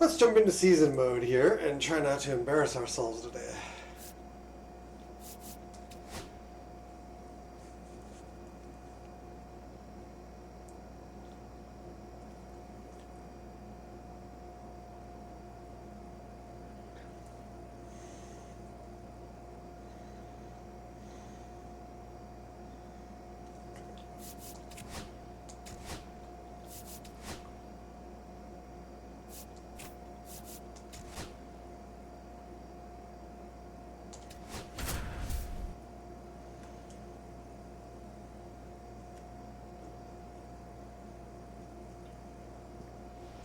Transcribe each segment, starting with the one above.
Let's jump into season mode here and try not to embarrass ourselves today.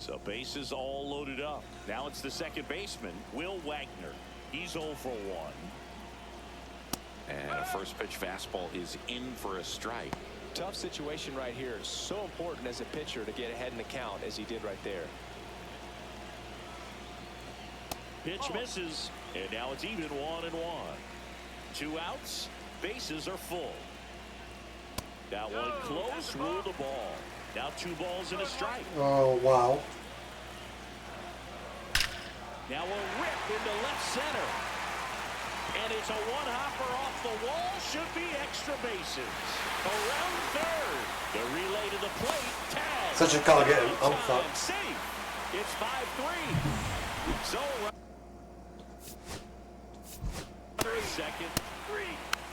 So bases all loaded up. Now it's the second baseman, Will Wagner. He's 0 for 1. And a first pitch fastball is in for a strike. Tough situation right here. So important as a pitcher to get ahead in the count as he did right there. Pitch misses, and now it's even 1-1. 2 outs, bases are full. That one close, ruled a ball. Now 2 balls and a strike. Oh, wow. Now a rip into left center. And it's a one-hopper off the wall. Should be extra bases. Around third. The relay to the plate. Tag. Such a call getting umped up. Safe. It's 5-3. So second.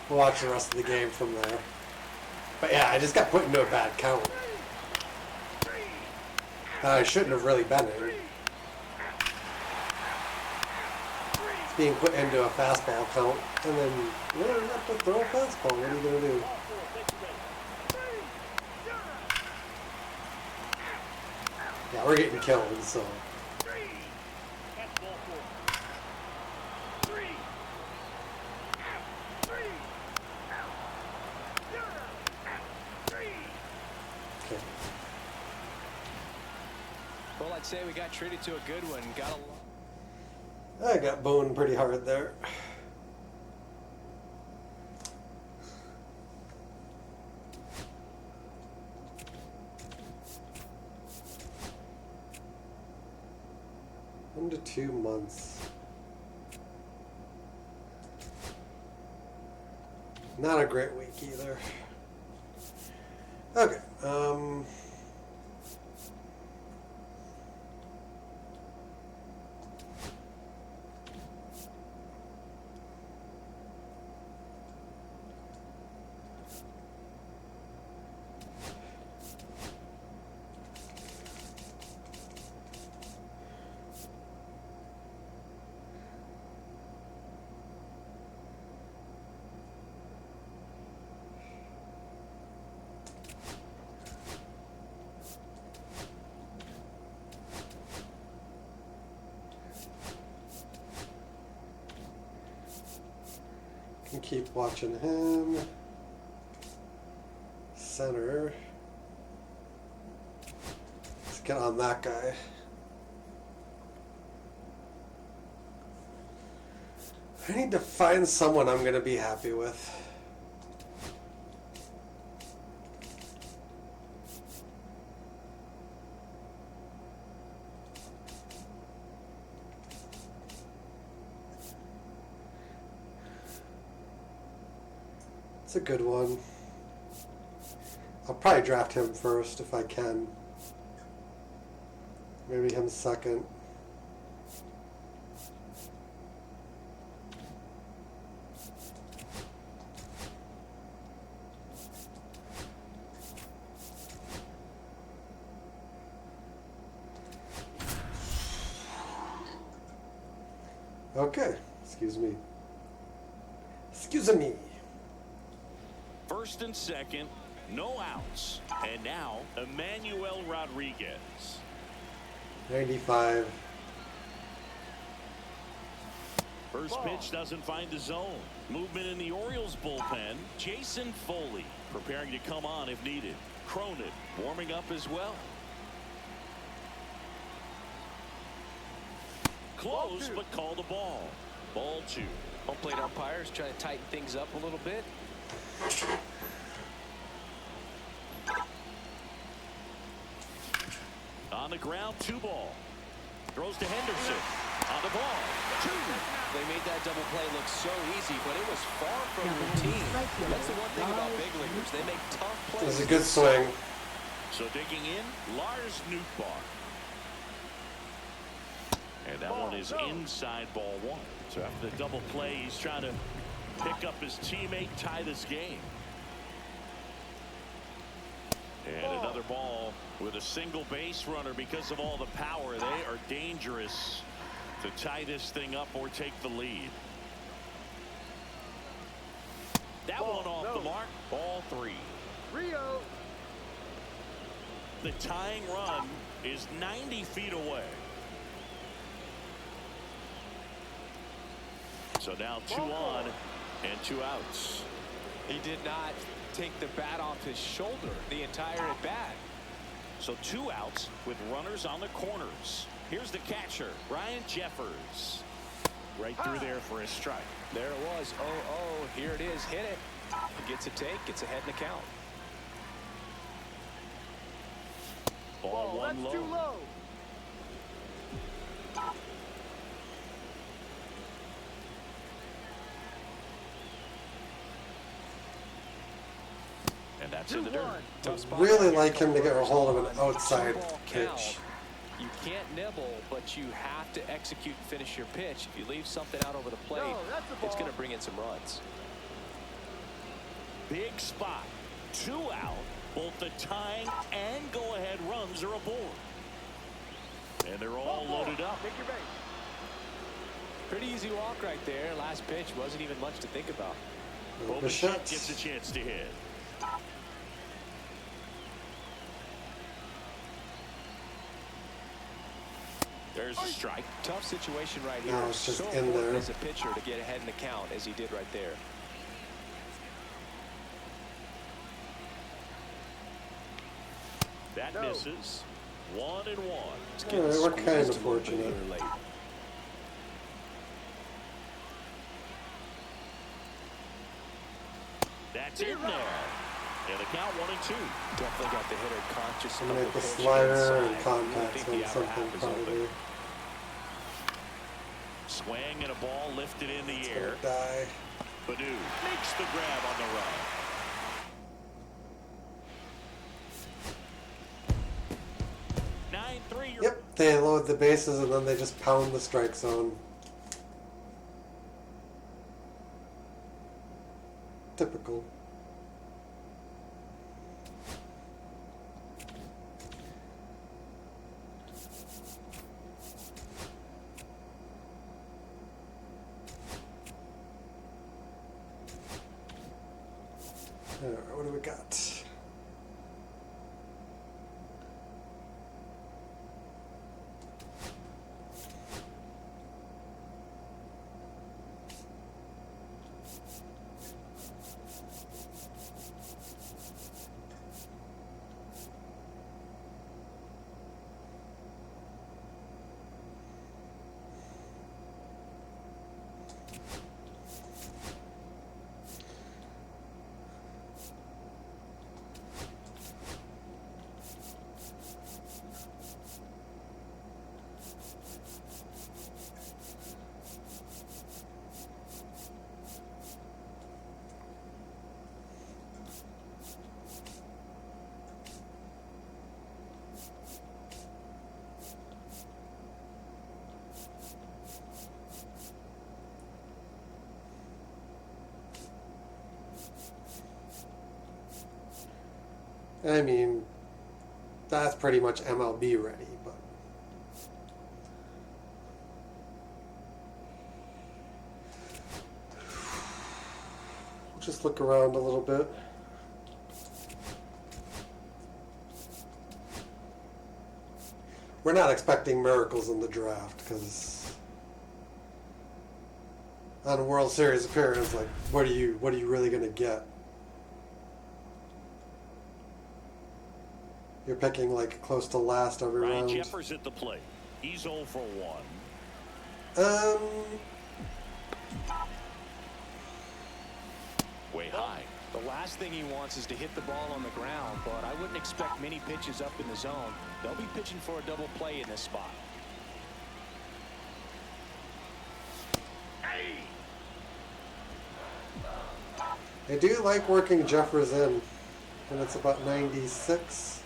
We'll watch the rest of the game from there. But yeah, I just got put into a bad count. I shouldn't have really been in. Being put into a fastball count, and then you don't have to throw a fastball. What are you going to do? Yeah, we're getting killed, so. Okay. Well, I'd say we got treated to a good one. I got boned pretty hard there. One to 2 months. Not a great week either. Okay. Can keep watching him. Center. Let's get on that guy. I need to find someone I'm going to be happy with. It's a good one. I'll probably draft him first if I can. Maybe him second. Okay, excuse me. Excuse me. First and second, no outs. And now, Emmanuel Rodriguez. 95. First pitch doesn't find the zone. Movement in the Orioles bullpen. Jason Foley preparing to come on if needed. Cronin warming up as well. Close, but called a ball. Ball 2. Home plate umpires trying to tighten things up a little bit. On the ground, 2 ball. Throws to Henderson. On the ball. 2. They made that double play look so easy, but it was far from routine. That's the one thing about big leaguers. They make tough plays. It was a good swing. So digging in, Lars Nootbaar. And that one is inside ball 1. So after the double play, he's trying to pick up his teammate, tie this game. And another ball with a single base runner. Because of all the power, they are dangerous to tie this thing up or take the lead. That one off the mark. Ball 3. Rio. The tying run is 90 feet away. So now 2 on and 2 outs. He did not take the bat off his shoulder the entire at bat. So 2 outs with runners on the corners. Here's the catcher, Ryan Jeffers. Right through there for a strike. There it was. 0-0. Here it is. Hit it. He gets a take. Gets ahead in the count. Ball 1 low. That's too low. And that's in the dirt. Tough spot Really right here. like him to get a hold of an Two-ball outside count. pitch. You can't nibble, but you have to execute and finish your pitch. If you leave something out over the plate, No, that's a ball. it's going to bring in some runs. Big spot. 2 out. Both the tying and go-ahead runs are aboard. And they're all loaded up. Take your base. Pretty easy walk right there. Last pitch wasn't even much to think about. Bichette gets a chance to hit. There's a strike. Tough situation right here. No, it's just so in important there. as a pitcher to get ahead in the count as he did right there. That misses. 1-1. It's Yeah, getting we're squeezed kind of a little bit fortunate. here late. That's in there. And the count 1-2. Definitely got the hitter conscious of Make the the pitch slider inside. and contact I think on the outer something half is probably. open. Swing and a ball lifted in the air. Gonna die. Badu makes the grab on the run. Yep, they load the bases and then they just pound the strike zone. Typical. Alright, what do we got? I mean, that's pretty much MLB ready, but we'll just look around a little bit. We're not expecting miracles in the draft because on a World Series appearance, like, what are you really gonna get? You're picking like close to last every Ryan round. Jeffers at the plate. He's 0 for 1. Way high. The last thing he wants is to hit the ball on the ground, but I wouldn't expect many pitches up in the zone. They'll be pitching for a double play in this spot. I do like working Jeffers in, and it's about 96.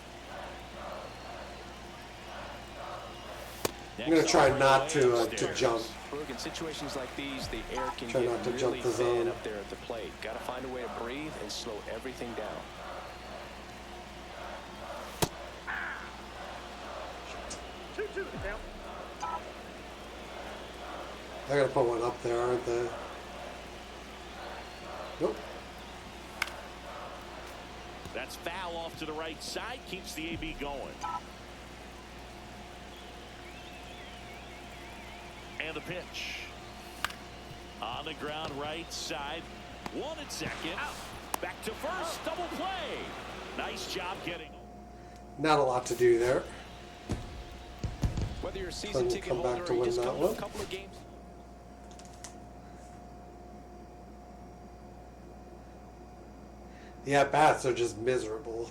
I'm gonna try not to jump. Look, in situations like these, the air can Try get not to really jump the thin zone. up there at the plate. Got to find a way to breathe and slow everything down. I gotta put one up there, aren't they? Nope. That's foul off to the right side. Keeps the AB going. And the pitch. On the ground right side. One at second. Back to first. Double play. Nice job getting. Not a lot to do there. Whether you're a season ticket Come back holder to or you win just that come to one. a couple of games. The at-bats are just miserable.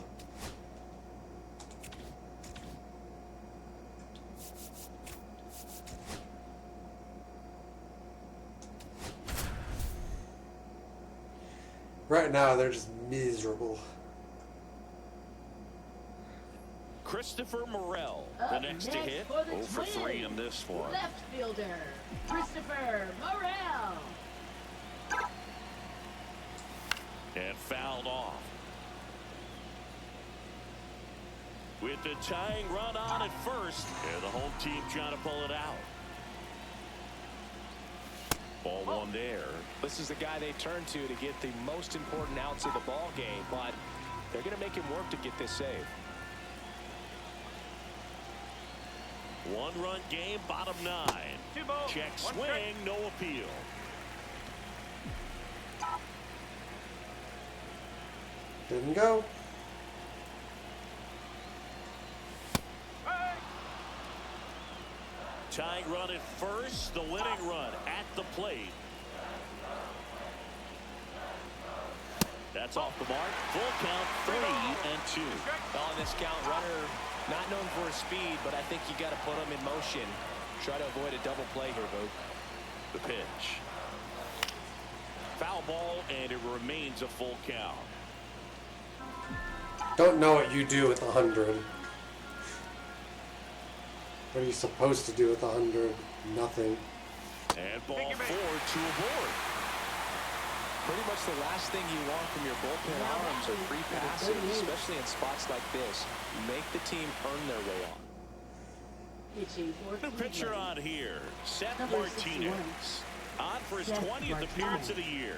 Right now, they're just miserable. Christopher Morel, the Up next to hit. for the 0 for 3 in this one. Left fielder, Christopher Morel. And fouled off. With the tying run on at first, and the home team trying to pull it out. Ball one there. This is the guy they turn to get the most important outs of the ball game, but they're going to make him work to get this save. One-run game, bottom 9. Check swing, no appeal. Didn't go. Tying run at first, the winning run at the plate. That's off the mark. Full count, 3-2. On this count, runner not known for his speed, but I think you got to put him in motion. Try to avoid a double play here, Boog. The pitch. Foul ball, and it remains a full count. Don't know what you do with 100. What are you supposed to do with 100? Nothing. And ball 4 to a board. Pretty much the last thing you want from your bullpen arms are free passes, especially in spots like this. Make the team earn their way on. Pitching for New pitcher on here, Seth Number Martinez. On for his Seth 20th appearance Martinez. of the year.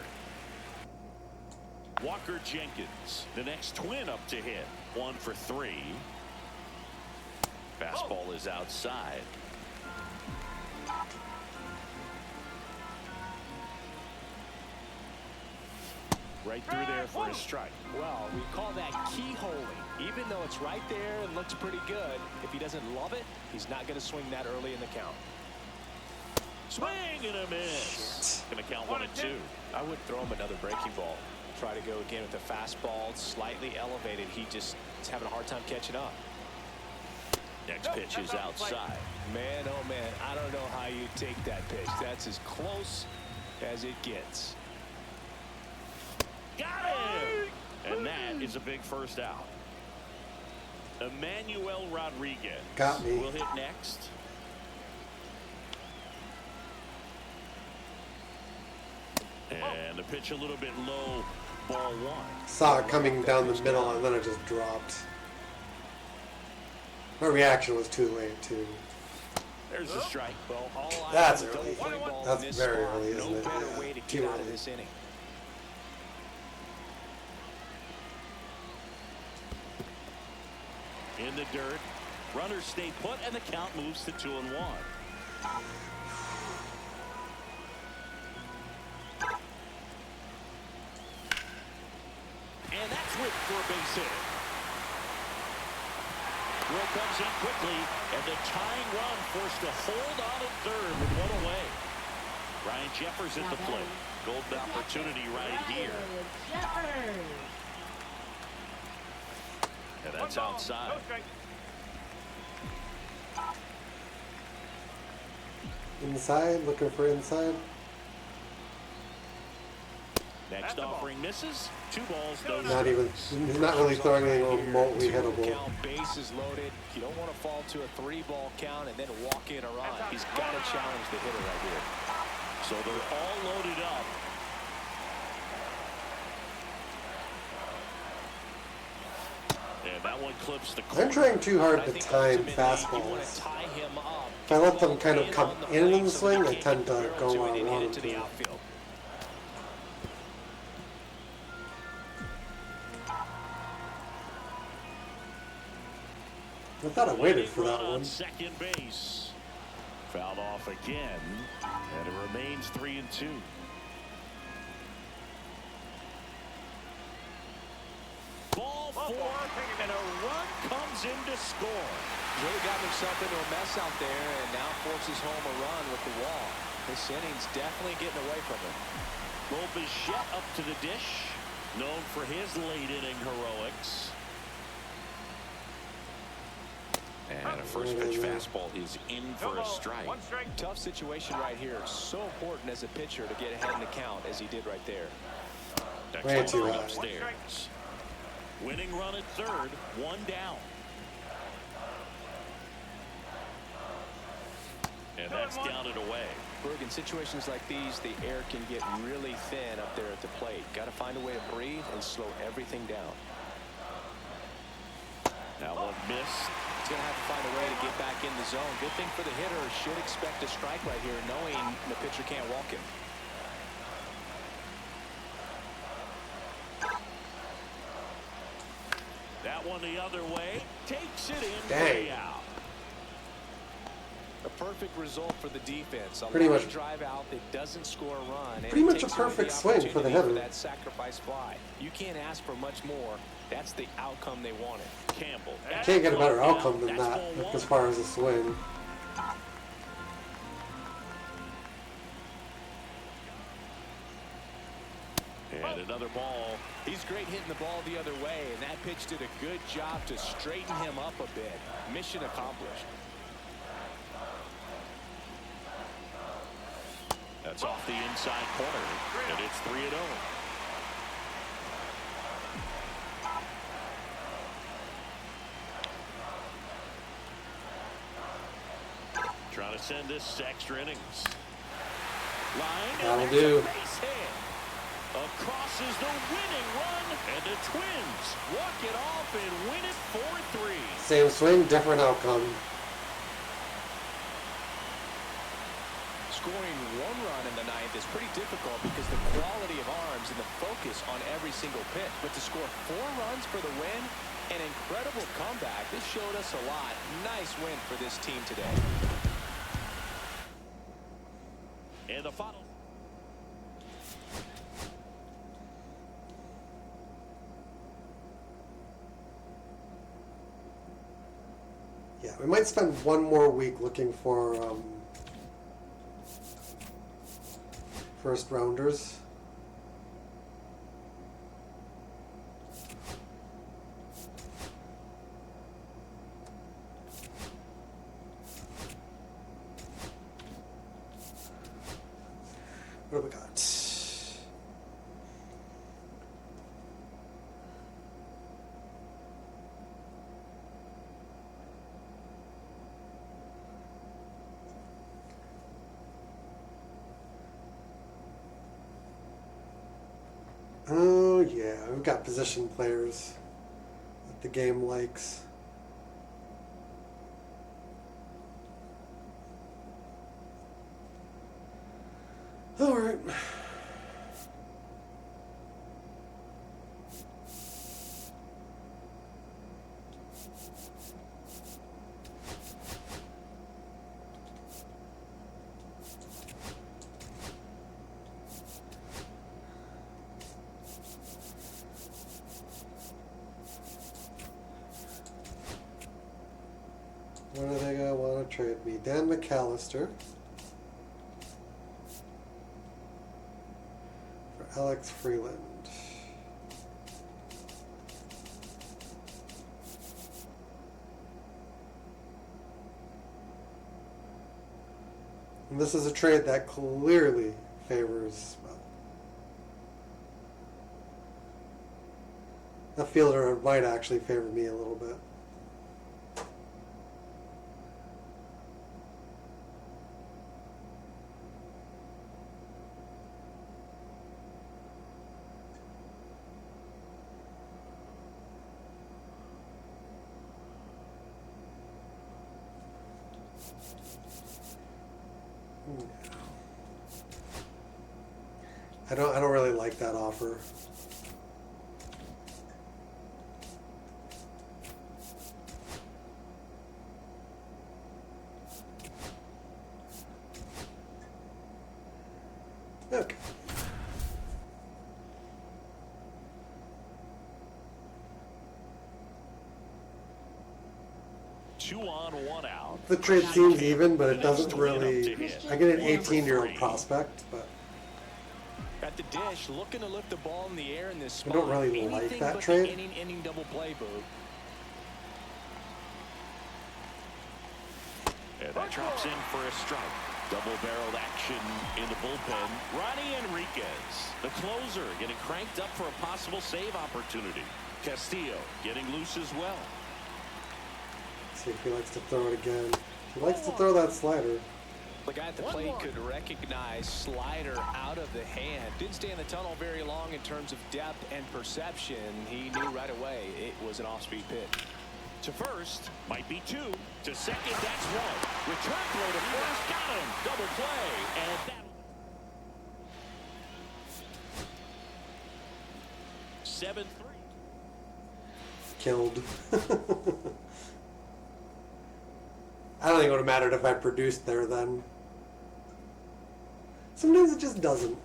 Walker Jenkins, the next twin up to hit. 1 for 3. Fastball is outside. Right through there for a strike. Well, we call that keyholing. Even though it's right there and looks pretty good, if he doesn't love it, he's not going to swing that early in the count. Swing and a miss. Gonna count 1 and 2. I would throw him another breaking ball. Try to go again with the fastball, slightly elevated. He just is having a hard time catching up. Next pitch is outside. Man, oh man, I don't know how you take that pitch. That's as close as it gets. Got him! And that is a big first out. Emmanuel Rodriguez Got me. will hit next. And the pitch a little bit low, ball 1. Saw it coming down the middle and then it just dropped. My reaction was too late too. There's the strike. Well, all eyes That's on the early. double play ball That's in this very spot. early, isn't No it? better Yeah, way to too get out early. of this inning. In the dirt. Runners stay put, and the count moves to 2-1. And that's whipped for a base hit. Will comes in quickly, and the tying run forced to hold on at third with 1 away. Ryan Jeffers at the plate. Golden opportunity right here. Jeffers. And that's outside. Inside, looking for inside. Next offering misses. 2 balls, no Not strikes. even, he's not really throwing anything remotely hittable. Count, bases loaded. You don't want to fall to a 3-ball count and then walk in a run. He's got to challenge the hitter right here. So they're all loaded up. And that one clips the corner. I'm trying too hard I to think time ultimately you want fastballs. to tie him up. If I let them kind of In come on the in plate the so swing, he I can't tend to barrel go to where it I and hit want it to them the to. outfield. I thought I waited for Run that on one. second base. Fouled off again, and it remains 3-2. Ball 4, and a run comes in to score. Really got himself into a mess out there and now forces home a run with the wall. This inning's definitely getting away from him. Will Bichette up to the dish, known for his late inning heroics. And a first pitch fastball is in for a strike. Tough situation right here. So important as a pitcher to get ahead in the count as he did right there. Next Way too offering high. upstairs. Winning run at third, 1 down. And that's down and away. Berg, in situations like these, the air can get really thin up there at the plate. Got to find a way to breathe and slow everything down. That one missed. He's going to have to find a way to get back in the zone. Good thing for the hitter. Should expect a strike right here, knowing the pitcher can't walk him. That one the other way. Takes it in. Dang. Way out. A perfect result for the defense. A Pretty line much- drive out that doesn't score a run. and Pretty it much a takes away perfect the swing for the opportunity hitter. that sacrifice fly. You can't ask for much more. That's the outcome they wanted. Campbell. Can't get a better That's outcome than that ball 1. as far as a swing. And another ball. He's great hitting the ball the other way, and that pitch did a good job to straighten him up a bit. Mission accomplished. That's off the inside corner. And it's 3-0. Trying to send this to extra innings. Line. That'll do. Base hit. Across is the winning run. And the Twins walk it off and win it 4-3. Same swing, different outcome. Scoring 1 run in the 9th is pretty difficult because the quality of arms and the focus on every single pitch. But to score 4 runs for the win, an incredible comeback. This showed us a lot. Nice win for this team today. And the final. Yeah, we might spend one more week looking for first rounders. What do we got? Oh yeah, we've got position players that the game likes. All right. What are they gonna want to trade me? Dan McAllister for Alex Freeland. And this is a trade that clearly favors, well, A fielder might actually favor me a little bit. I don't really like that offer. Okay. Two on, one out. The trade seems even, but it Next doesn't to win up really. to hit. I get an 1 for 18-year-old 3. prospect, but At the dish, looking to lift the ball in the air in this I spot. don't really like Anything that but trade. the inning double play, Boo. And that drops in for a strike. Double-barreled action in the bullpen. Ronnie Enriquez, the closer, getting cranked up for a possible save opportunity. Castillo getting loose as well. see if he likes to throw it again. He likes to throw that slider. The guy at the plate could recognize slider out of the hand. Didn't stay in the tunnel very long in terms of depth and perception. He knew right away it was an off-speed pitch. To first, might be 2. To second, that's 1. Return throw to first, got him. Double play, and that. 7-3. Killed. I don't think it would have mattered if I produced there then. Sometimes it just doesn't.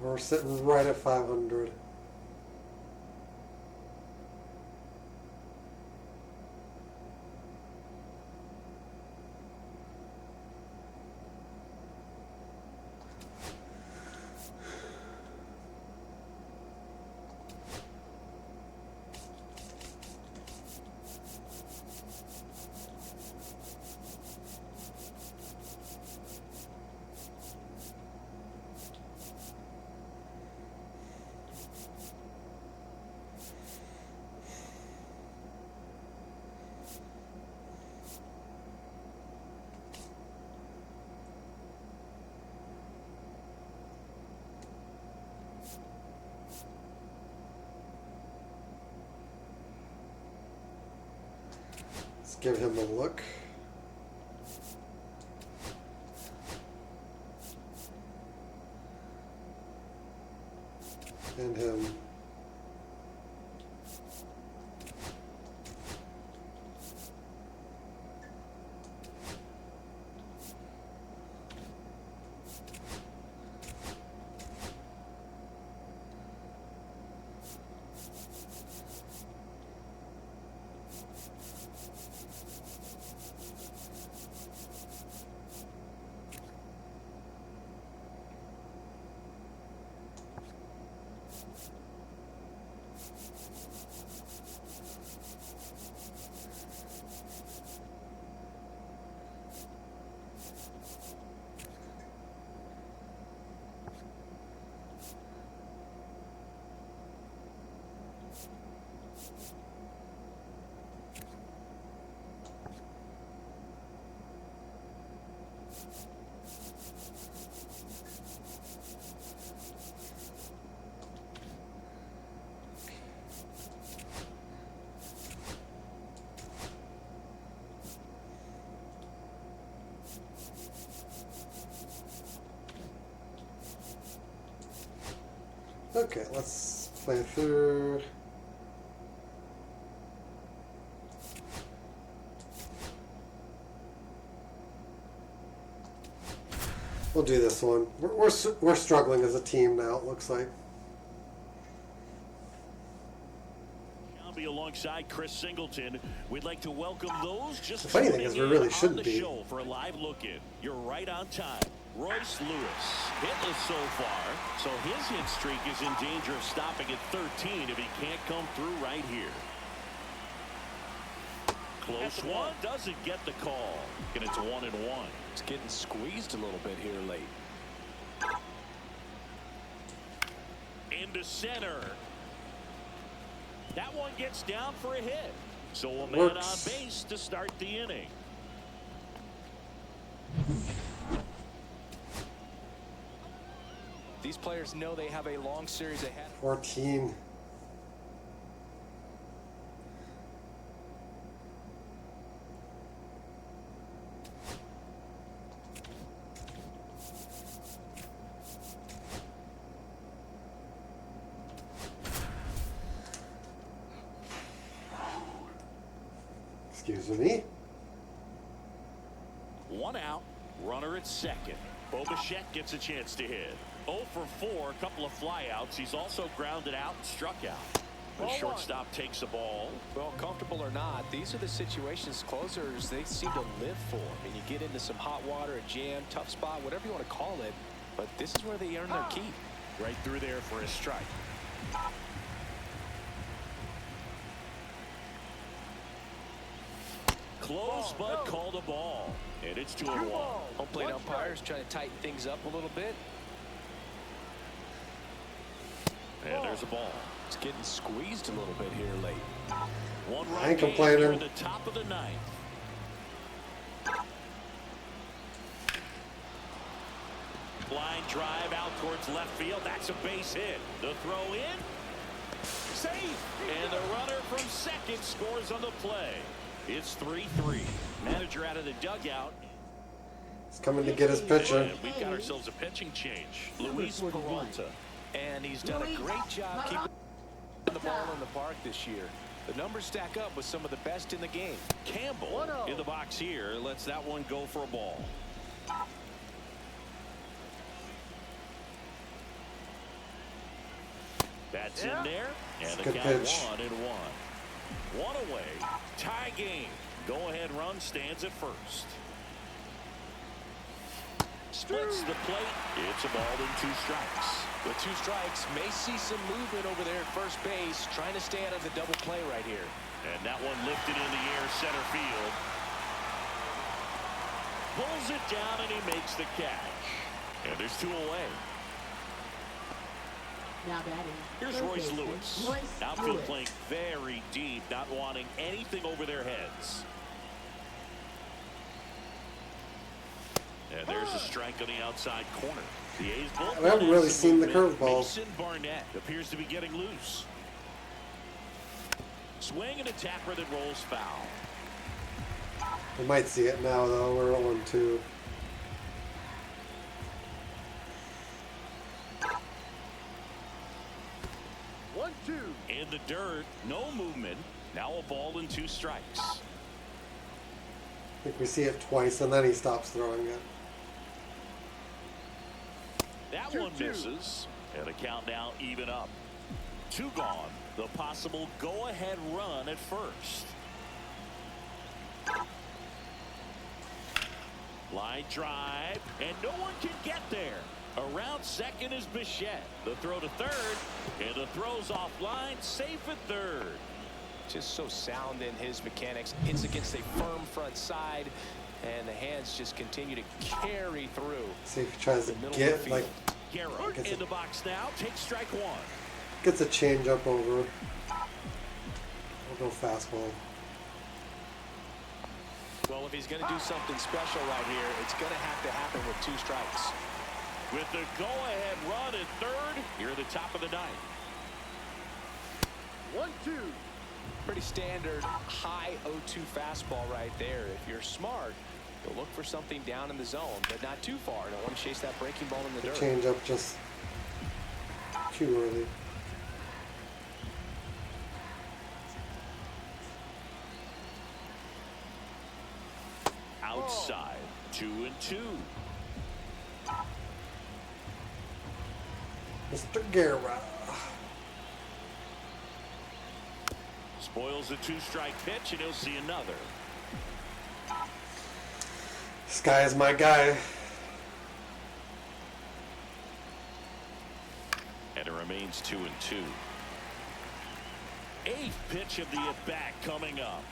We're sitting right at 500. Let's give him a look. And him. Okay, let's play through. We'll do this one. We're struggling as a team now, it looks like. I'll be alongside Chris Singleton. We'd like to welcome those just The funny thing tuning is we in really on shouldn't the be. show for a live look in. You're right on time. Royce Lewis hitless so far, so his hit streak is in danger of stopping at 13 if he can't come through right here. Close one, doesn't get the call, and it's 1-1. It's getting squeezed a little bit here late. Into center. That one gets down for a hit. So a man Works. on base to start the inning. These players know they have a long series ahead. 14. Excuse me. One out, runner at second. Bo Bichette gets a chance to hit. 0 for 4, a couple of flyouts. He's also grounded out and struck out. The shortstop takes the ball. Well, comfortable or not, these are the situations closers they seem to live for. And you get into some hot water, a jam, tough spot, whatever you want to call it. But this is where they earn their keep. Right through there for a strike. Close, but called a ball. And it's 2-1. Home plate umpires trying to tighten things up a little bit. And there's a ball. It's getting squeezed a little bit here late. One I run ain't game complaining. here in the top of the ninth. Line drive out towards left field. That's a base hit. The throw in. Safe. And the runner from second scores on the play. It's 3-3. Manager out of the dugout. He's coming to get his pitcher. And we've got ourselves a pitching change. Luis Peralta. And he's done a great job keeping the ball in the park this year. The numbers stack up with some of the best in the game. Campbell in the box here. Lets that one go for a ball. That's in there. And the Good count pitch. 1-1. One away. Tie game. Go-ahead run stands at first. Splits the plate. It's a ball and 2 strikes. With 2 strikes, may see some movement over there at first base, trying to stay out of the double play right here. And that one lifted in the air, center field. Pulls it down, and he makes the catch. And there's 2 away. Now batting. Here's third Royce baseman, Lewis. Royce Outfield Lewis. playing very deep, not wanting anything over their heads. And there's a strike on the outside corner. The A's bullpen We haven't really has some seen the movement. curveball. Mason Barnett appears to be getting loose. Swing and a tapper that rolls foul. We might see it now, though. We're 0-2. In the dirt, no movement. Now a ball and 2 strikes. I think we see it twice, and then he stops throwing it. That one misses. And the count now even up. 2 gone. The possible go-ahead run at first. Line drive, and no one can get there. Around second is Bichette. The throw to third, and the throw's offline, safe at third. Just so sound in his mechanics. Hits against a firm front side, and the hands just continue to carry through. See if he tries to The middle of get, the like, field. Garrett Gets in it. the box now. Takes strike 1. gets a change up over. We'll go fastball. Well, if he's going to do something special right here, it's going to have to happen with 2 strikes. With the go-ahead run at third, you're at the top of the ninth. 1-2. Pretty standard high 0-2 fastball right there. If you're smart, you'll look for something down in the zone, but not too far. Don't want to chase that breaking ball in the The dirt. change up just too early. Outside, 2-2. Mr. Guerra. Spoils a 2-strike pitch, and he'll see another. This guy is my guy. remains 2-2. Eighth pitch of the at-bat coming up.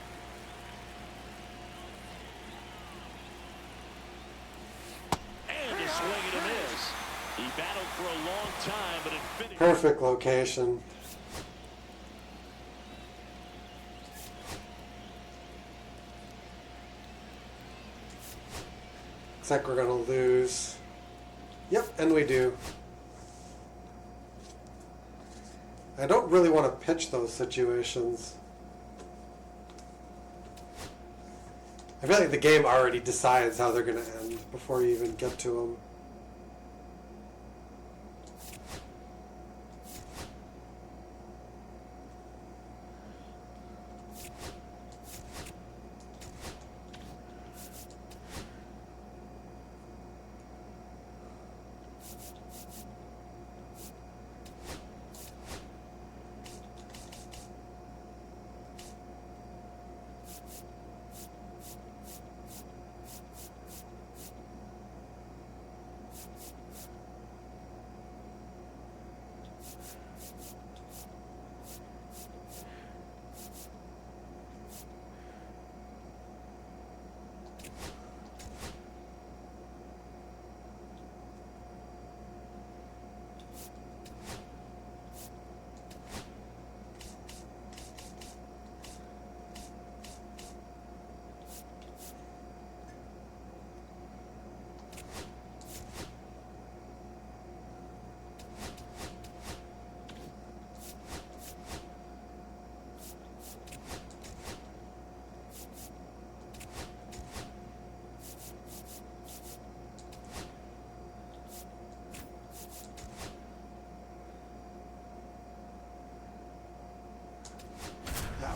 And a swing and a miss. He battled for a long time, but it finished. Perfect location. Looks like we're gonna lose. Yep, and we do. I don't really want to pitch those situations. I feel like the game already decides how they're going to end before you even get to them.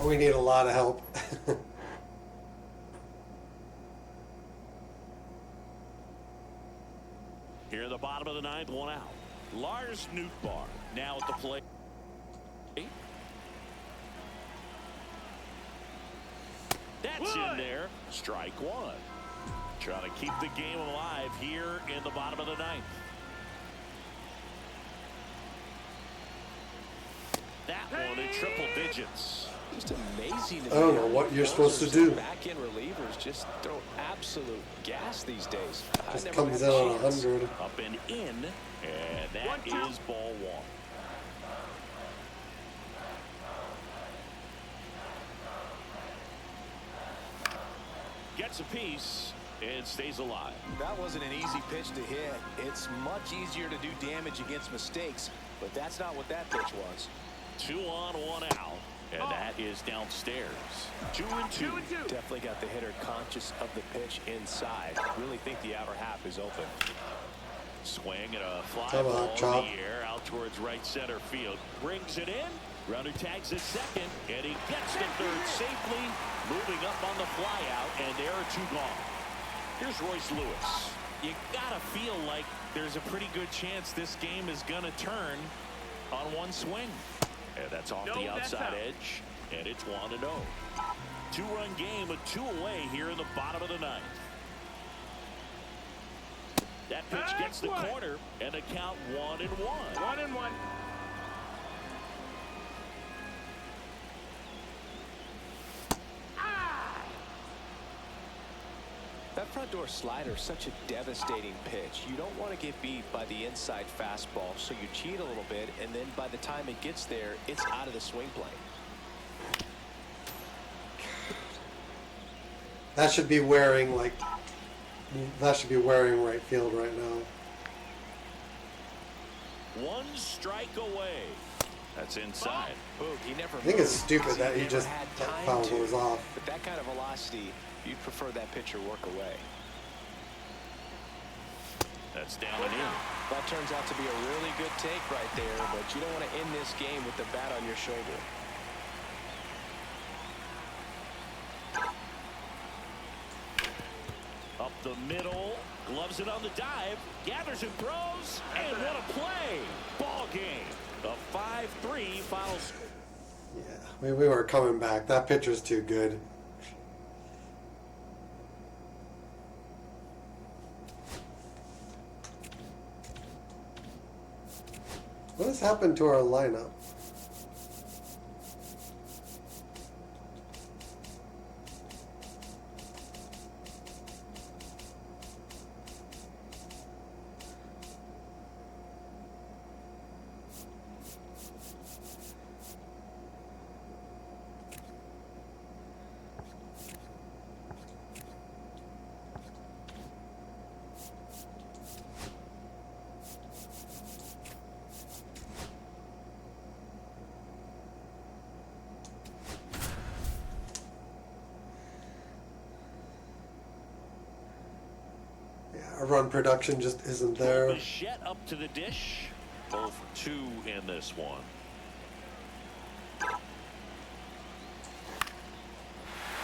We need a lot of help. Here in the bottom of the ninth, one out. Lars Nootbaar now at the plate. That's in there. Strike one. Trying to keep the game alive here in the bottom of the ninth. That one in triple digits. Just amazing. I don't know what you're supposed to do. Back end relievers just throw absolute gas these days. Just comes in on 100. Up and in, and that is ball one. Gets a piece and stays alive. That wasn't an easy pitch to hit. It's much easier to do damage against mistakes, but that's not what that pitch was. 2 on, 1 out. And that is downstairs. 2-2. Definitely got the hitter conscious of the pitch inside. Really think the outer half is open. Swing and a fly Come on, ball Chop. in the air out towards right center field. Brings it in. Runner tags at second, and he gets to third safely. Moving up on the fly out, and there are 2 gone. Here's Royce Lewis. You gotta feel like there's a pretty good chance this game is gonna turn on one swing. And that's off the outside edge, and it's 1-0. 2-run game, a 2 away here in the bottom of the ninth. That pitch gets the corner, and the count 1-1. 1-1. That front door slider is such a devastating pitch. You don't want to get beat by the inside fastball, so you cheat a little bit, and then by the time it gets there, it's out of the swing plane. That should be wearing like. That should be wearing right field right now. 1 strike away. That's inside. Boog, he never I think it's moved stupid because that he never just had time foul to. goes off. But that kind of velocity, you'd prefer that pitcher work away. That's down and in. That turns out to be a really good take right there, but you don't want to end this game with the bat on your shoulder. Up the middle, gloves it on the dive, gathers and throws, and what a play! Ball game. The 5-3 final score. Yeah, we weren't coming back. That pitcher's too good. What has happened to our lineup? Our run production just isn't there. Bichette up to the dish. 0 for 2 in this one.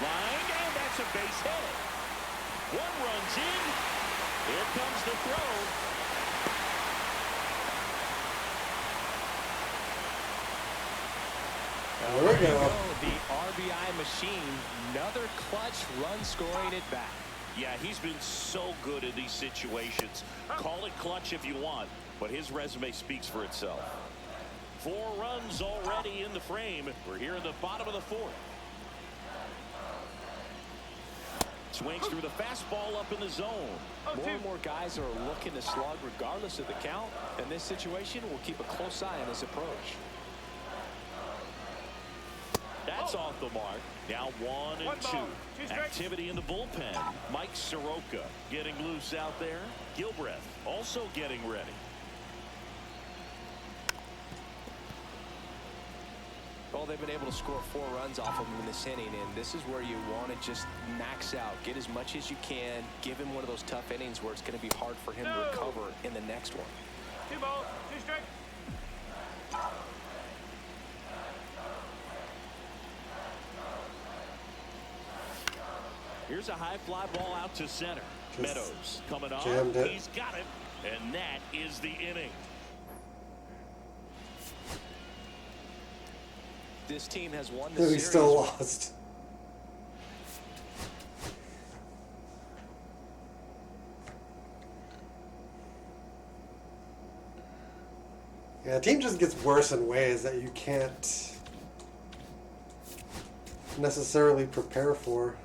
Line, and that's a base hit. One runs in. Here comes the throw. There we go. The RBI machine. Another clutch run scoring at bat. Yeah, he's been so good in these situations. Call it clutch if you want, but his resume speaks for itself. 4 runs already in the frame. We're here in the bottom of the 4th. Swings through the fastball up in the zone. More and more guys are looking to slug regardless of the count. In this situation, we'll keep a close eye on his approach. That's off the mark. Now 1 and 2. Activity in the bullpen. Mike Soroka getting loose out there. Gilbreth also getting ready. Well, they've been able to score 4 runs off of him in this inning, and this is where you want to just max out. Get as much as you can. Give him one of those tough innings where it's going to be hard for him to recover in the next one. 2 balls, 2 strikes. Here's a high fly ball out to center. Meadows coming on. He's got it, and that is the inning. This team has won the He series. still lost. Yeah, the team just gets worse in ways that you can't necessarily prepare for.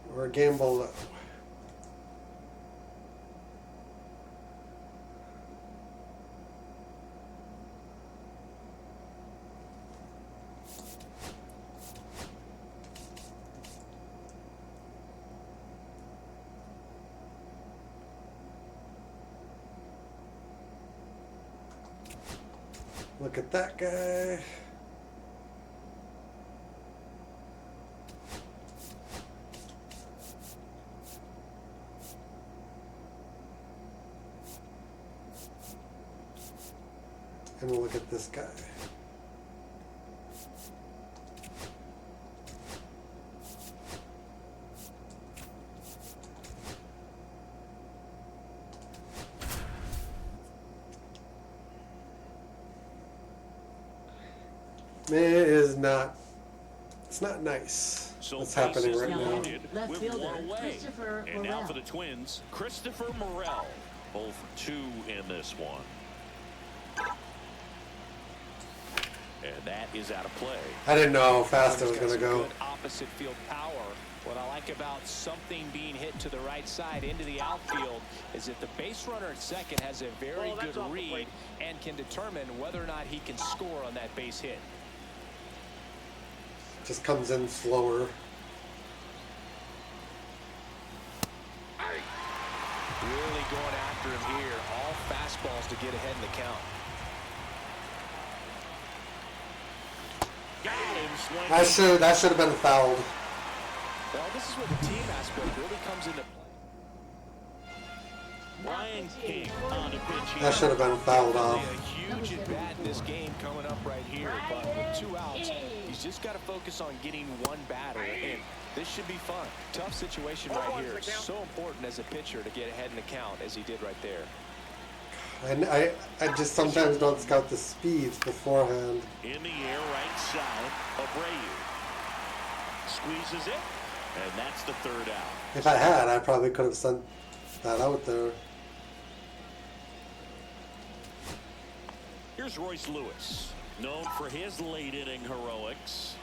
We're a game below. Look at that guy. And we'll look at this guy. Man, it is not. It's not nice. So what's happening right now. loaded Left with fielder, 1 away. Christopher And now Morel. for the Twins, Christopher Morel. 0 for 2 in this one. And that is out of play. I didn't know how fast it He's was got going to some go. good opposite field power. What I like about something being hit to the right side into the outfield is that the base runner at second has a very good read and can determine whether or not he can score on that base hit. Just comes in slower. Really going after him here. All fastballs to get ahead in the count. Got him swinging. That should have been fouled. Well, this is where the team aspect really comes into play. Brian King on the pitch here. That should have been fouled off. A huge at bat in this game coming up right here, but with 2 outs, he's just got to focus on getting one batter, and this should be fun. Tough situation right here. So important as a pitcher to get ahead in the count as he did right there. And I just sometimes don't scout the speeds beforehand. In the air, right side, Abreu squeezes it, and that's the 3rd out. If I had, I probably could have sent that out there. Here's Royce Lewis, known for his late inning heroics.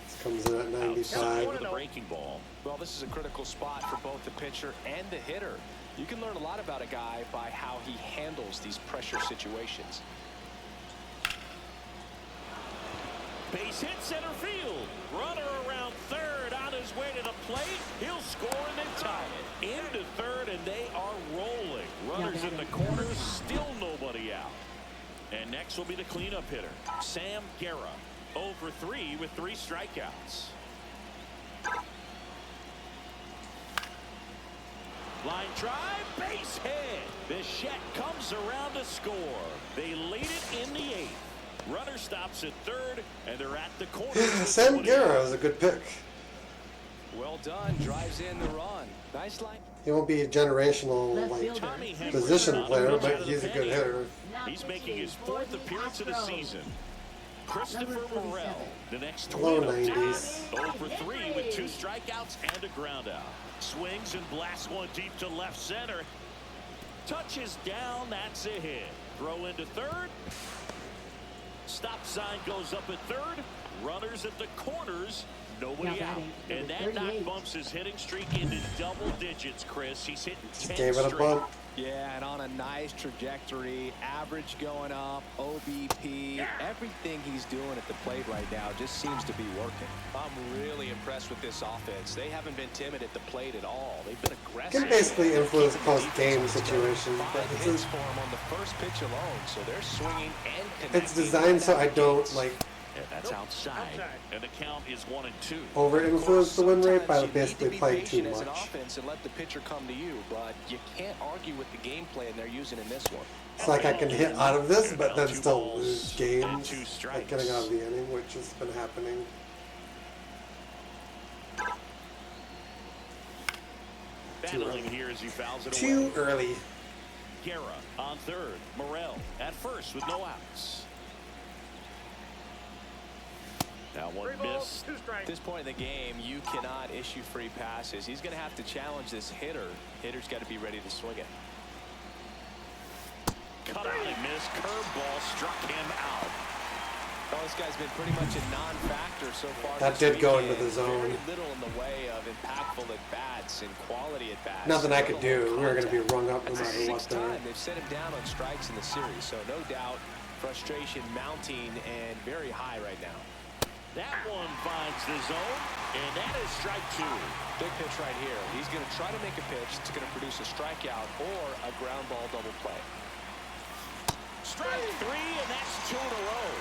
This comes in at Outside 95. with the breaking ball. Well, this is a critical spot for both the pitcher and the hitter. You can learn a lot about a guy by how he handles these pressure situations. Base hit center field. Runner around 3rd on his way to the plate. He'll score and then tie it. Into 3rd, and they are rolling. Runners in the corners, still nobody out. And next will be the cleanup hitter, Sam Guerra. 0 for 3 with 3 strikeouts. Line drive, base hit. Bichette comes around to score. They lead it in the 8th. Runner stops at 3rd, and they're at the corner. Sam Guerra is a good pick. Well done. Drives in the run. Nice line. He won't be a generational Tommy Henry position on the player, pitch but of the he's a good penny. hitter. He's making his 4th appearance of the season. Christopher Morel, the next Low cleanup hitter. 90s. 0 for 3 with 2 strikeouts and a ground out. Swings and blasts one deep to left center. Touches down, that's a hit. Throw into 3rd. Stop sign goes up at 3rd. Runners at the corners. Nobody Now out. batting, And number that knock 38. bumps his hitting streak into double digits, Chris. He's hitting 10 Gave it a straight. bunt. Yeah, and on a nice trajectory, average going up, OBP, everything he's doing at the plate right now just seems to be working. I'm really impressed with this offense. They haven't been timid at the plate at all. They've been aggressive. Can basically influence post-game situations, but 5 it's, hits for him on the first pitch alone, so they're swinging and connecting. it's designed so I don't like And that's outside. And the count is 1 and 2. over-influence the win rate by Sometimes you need basically to be playing too patient as an much. offense and let the pitcher come to you, but you can't argue with the game plan they're using in this one. It's like I can hit out of this, but then Two still balls lose and games, 2 like strikes. getting out of the inning, which has been happening. Battling here as he fouls it Too away. early. Guerra on 3rd. Morel at 1st with no outs. Now 1 3 balls, miss. 2 strikes. At this point in the game, you cannot issue free passes. He's going to have to challenge this hitter. Hitter's got to be ready to swing it. Cut out and missed. Curveball struck him out. Well, this guy's been pretty much a non-factor so far. That this did go weekend. into the zone. Very little in the way of impactful at-bats and quality at-bats. Nothing I could Let alone do. We were going to be contact. rung up no That's matter the what 6th there. time they've set him down on strikes in the series, so no doubt frustration mounting and very high right now. That one finds the zone, and that is strike 2. Big pitch right here. He's going to try to make a pitch that's going to produce a strikeout or a ground ball double play. Strike 3, and that's 2 in a row.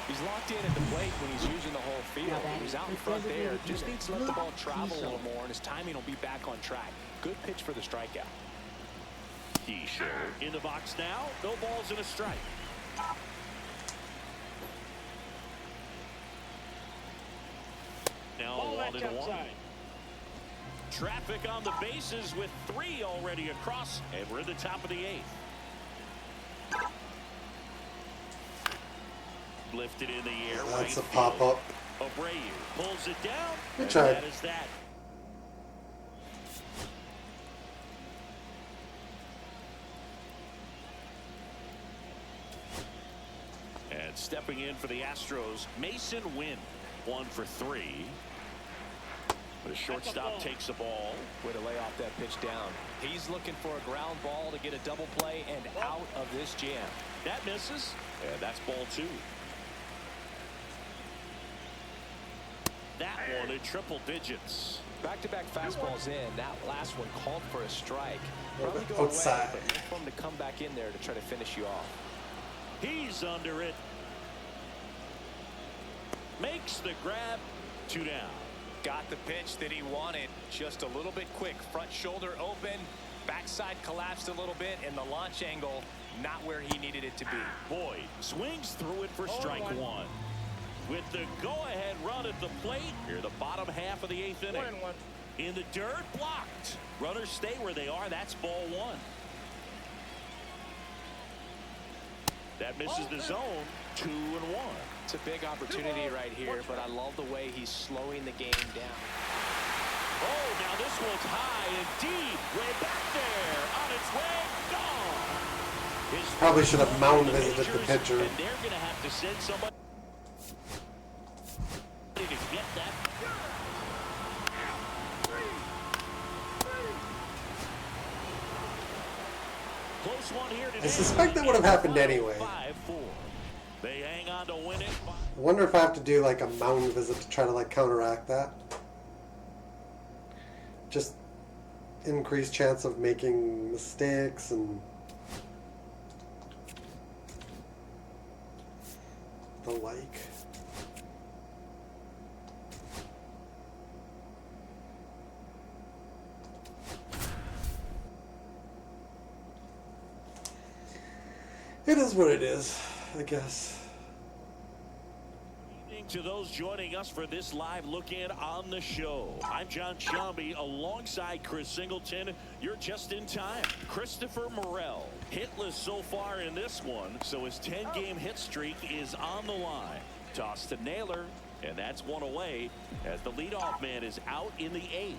He's locked in at the plate when he's using the whole field. He's out in front there. Just needs to let the ball travel a little more, and his timing will be back on track. Good pitch for the strikeout. Keyshaw in the box now. No balls and a strike. Now 1 and 1. Traffic on the bases with 3 already across, and we're at the top of the 8th. Lifted in the air. That's a right pop field. up. Abreu pulls it down. Good And try. that is that. And stepping in for the Astros, Mason Wynn. 1 for 3. But a shortstop takes the ball. Way to lay off that pitch down. He's looking for a ground ball to get a double play and out of this jam. That misses. And that's ball 2. That one in triple digits. Back-to-back fastballs in. That last one called for a strike. Probably go Outside. away, but look for him to come back in there to try to finish you off. He's under it. Makes the grab. 2 down. Got the pitch that he wanted. Just a little bit quick. Front shoulder open. Backside collapsed a little bit, and the launch angle not where he needed it to be. Boyd swings through it for strike one. With the go-ahead run at the plate, here the bottom half of the 8th inning. 1-1. In the dirt, blocked. Runners stay where they are. That's ball one. That misses the zone. 2-1. It's a big opportunity right here, but I love the way he's slowing the game down. Oh, now this one's high and deep. Way back there. On its way. Gone. His Probably should have mound the visited the majors, pitcher. And they're going to have to send somebody to get that. Close one here today. I suspect that would have happened anyway. 5-4. They hang on to win it. I wonder if I have to do like a mound visit to try to like counteract that. Just increased chance of making mistakes and the like. It is what it is, I guess. Evening to those joining us for this live look in on the show. I'm John Sciambi alongside Chris Singleton. You're just in time. Christopher Morel hitless so far in this one, so his 10-game hit streak is on the line. Toss to Naylor, and that's one away as the leadoff man is out in the 8th.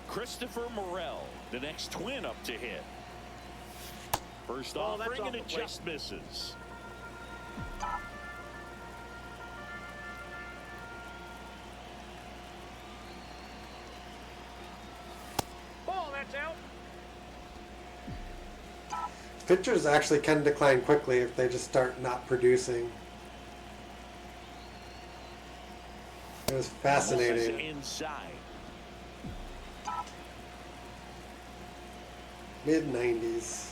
Christopher Morel, the next Twin up to hit. First offering, and it just misses. Ball, that's out. Pitchers actually can decline quickly if they just start not producing. It was fascinating. Inside. Mid-90s.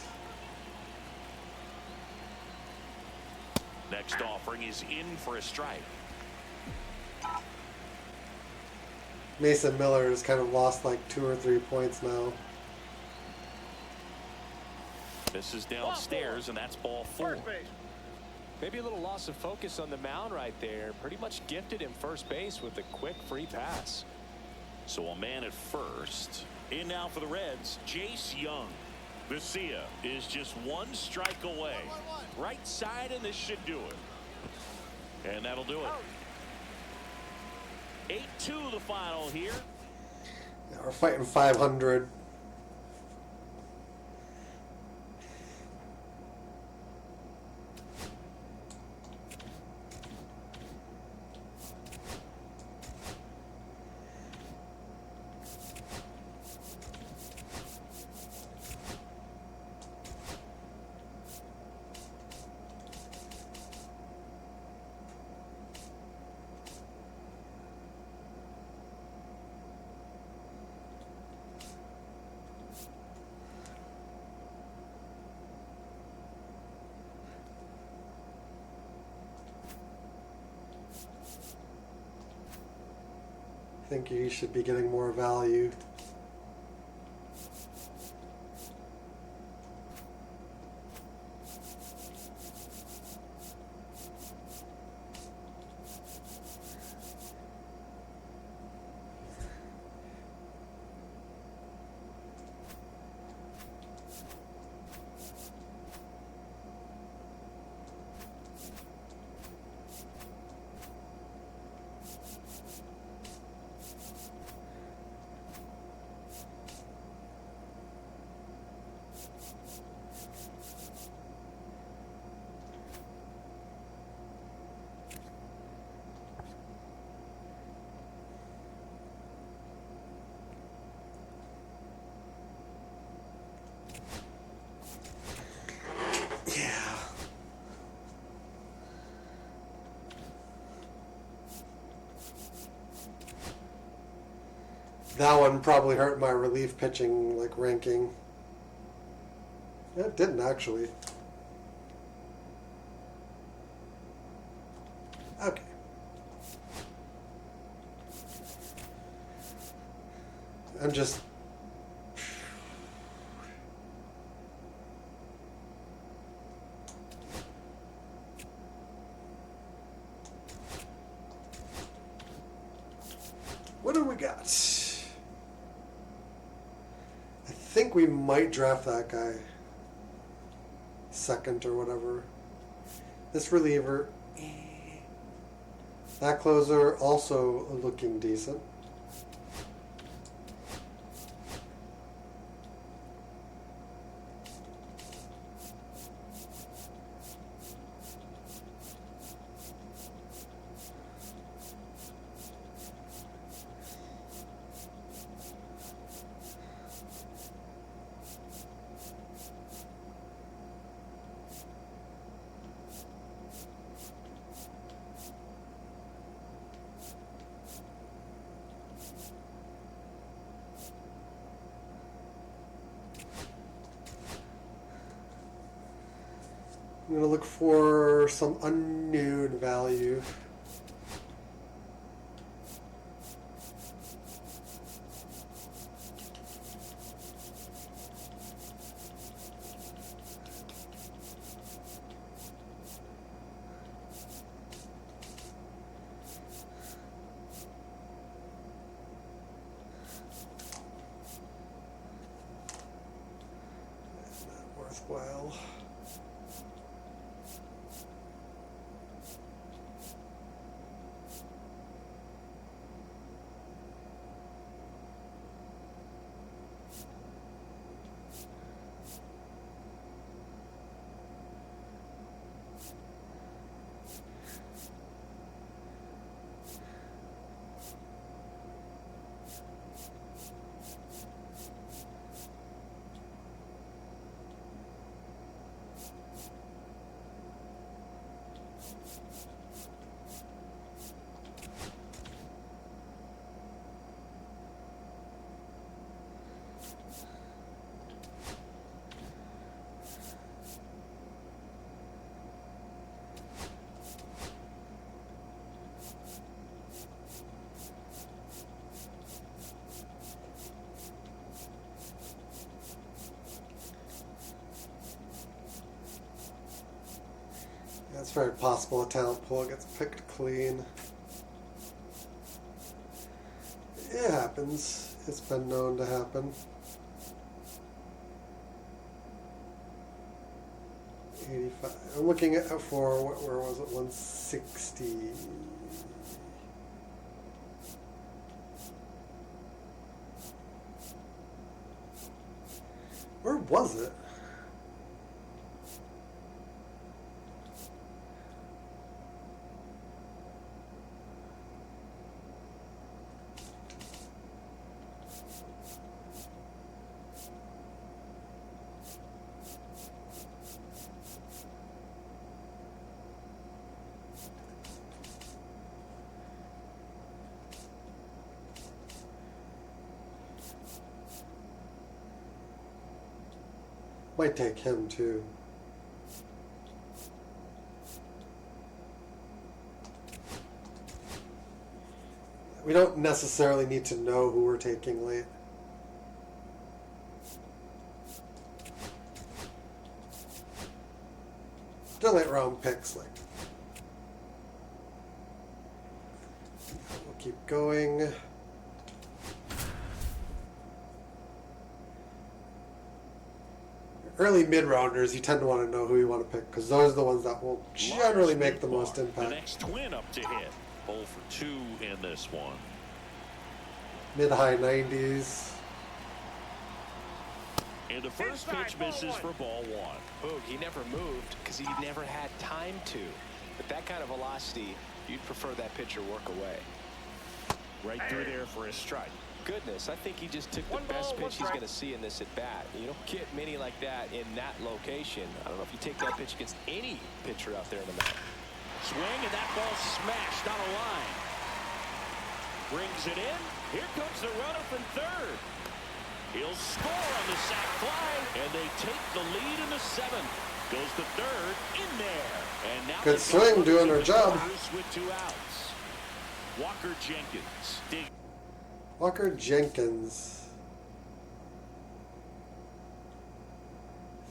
Next offering is in for a strike. Mason Miller has kind of lost like 2 or 3 points now. This is downstairs, and that's ball 4. First base. Maybe a little loss of focus on the mound right there. Pretty much gifted him first base with a quick free pass. So a man at first. In now for the Reds, Jace Young. Vesia is just 1 strike away. Right side, and this should do it. And that'll do it. 8-2 the final here. Yeah, we're fighting 500. I think you should be getting more value. Yeah. That one probably hurt my relief pitching like ranking. It didn't actually. Okay. I'm just. What do we got? I think we might draft that guy second or whatever. This reliever, that closer also looking decent. I'm going to look for some unknown value. That's not worthwhile. It's very possible a talent pool gets picked clean. It happens. It's been known to happen. 85. I'm looking at for where was it? 160. Where was it? Might take him too. We don't necessarily need to know who we're taking late. The late round picks, like. We'll keep going. Early mid-rounders, you tend to want to know who you want to pick because those are the ones that will generally make the most impact. The next twin up to hit. 0 for 2 in this one. Mid-high 90s. And the first pitch misses for ball 1. Boog, he never moved because he never had time to. But that kind of velocity, you'd prefer that pitcher work away. Right through there for a strike. Goodness, I think he just took the best pitch he's going to see in this at bat. You don't get many like that in that location. I don't know if you take that pitch against any pitcher out there in the mound. Swing, and that ball smashed on a line. Brings it in. Here comes the runner from third. He'll score on the sac fly, and they take the lead in the 7th. Goes to third, in there. And now good swing, doing her job. With 2 outs. Walker Jenkins. Walker Jenkins.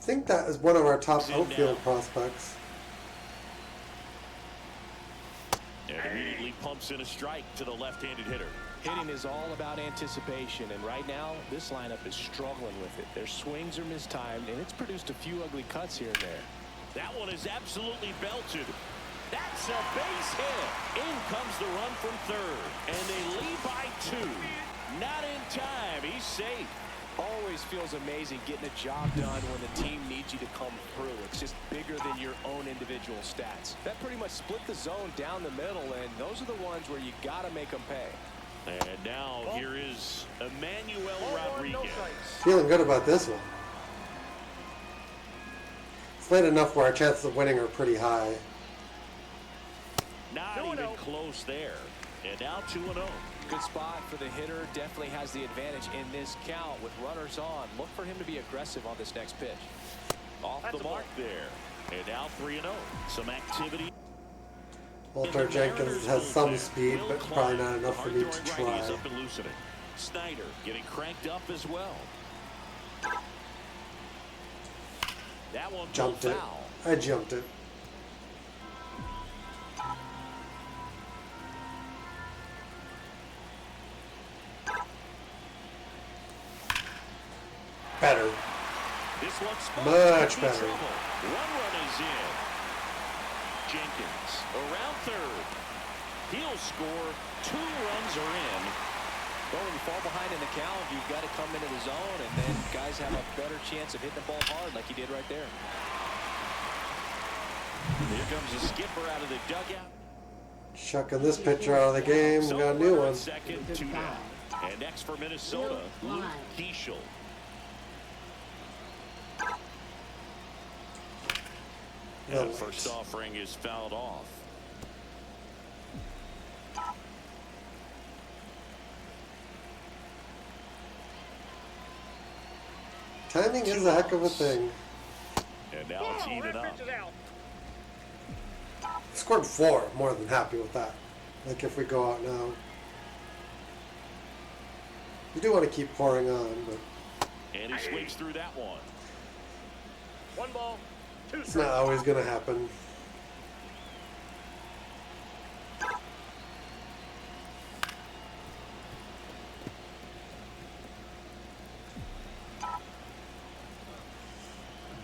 think that is one of our top In outfield now. prospects. And immediately pumps in a strike to the left-handed hitter. Hitting is all about anticipation, and right now this lineup is struggling with it. Their swings are mistimed, and it's produced a few ugly cuts here and there. That one is absolutely belted. That's a base hit. In comes the run from third, and they lead by 2. Not in time. He's safe. Always feels amazing getting a job done when the team needs you to come through. It's just bigger than your own individual stats. That pretty much split the zone down the middle, and those are the ones where you got to make them pay. And now here is Emmanuel Rodriguez. Feeling good about this one. It's late enough where our chances of winning are pretty high. Not even close there. And now 2-0. Good spot for the hitter. Definitely has the advantage in this count with runners on. Look for him to be aggressive on this next pitch. Off the mark there. And now 3-0. Some activity. Walter Jenkins has some speed, but probably not enough for me to try. Up and loosening. Snyder getting cranked up as well. That one Jumped it. foul. I jumped it. Better. This one's Much better. One run is in. Jenkins around third. He'll score. 2 runs are in. Well, when you fall behind in the count, you've got to come into the zone, and then guys have a better chance of hitting the ball hard like he did right there. Here comes the skipper out of the dugout. Shucking this pitcher out of the game. We got a new one. Second, 2 down. And next for Minnesota, Luke Keeschel. And the first offering is fouled off. Timing is a heck of a thing. And now it's even up. Scored 4. More than happy with that. Like if we go out now. You do want to keep pouring on, but And he swings through that one. 1 ball, 2 it's not always going to happen.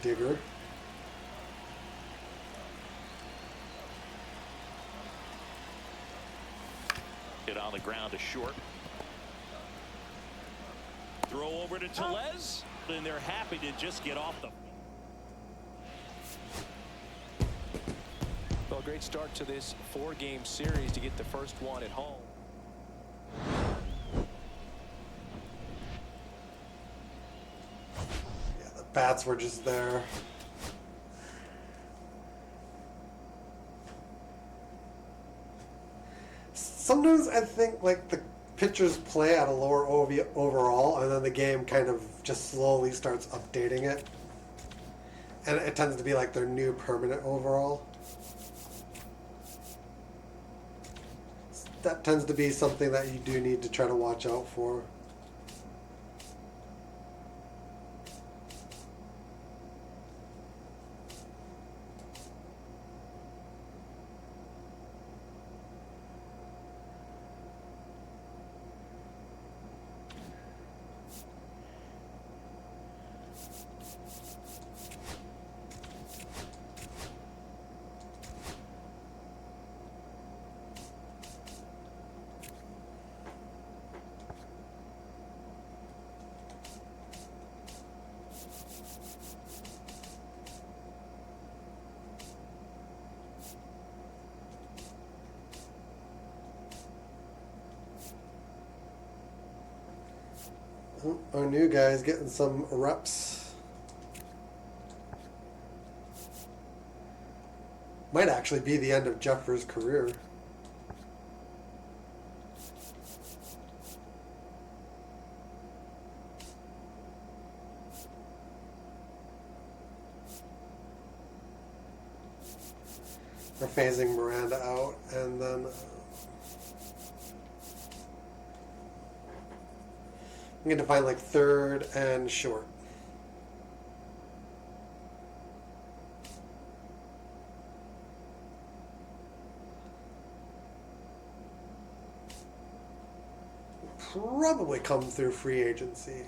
Digger. Hit on the ground to short. Throw over to Tellez, and they're happy to just get off the. Well, a great start to this 4-game series to get the first one at home. Yeah, the bats were just there. Sometimes I think like the pitchers play at a lower overall, and then the game kind of just slowly starts updating it. And it tends to be like their new permanent overall. That tends to be something that you do need to try to watch out for. Our new guy's getting some reps. Might actually be the end of Jeffers' career. We're phasing Miranda out, and then I'm going to find like third and short. probably come through free agency.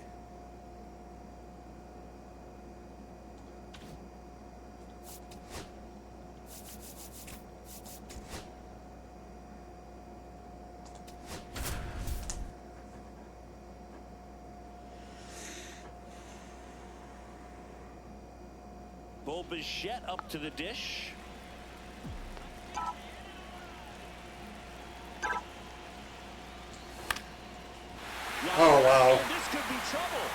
Bichette up to the dish. Oh, wow. And this could be trouble.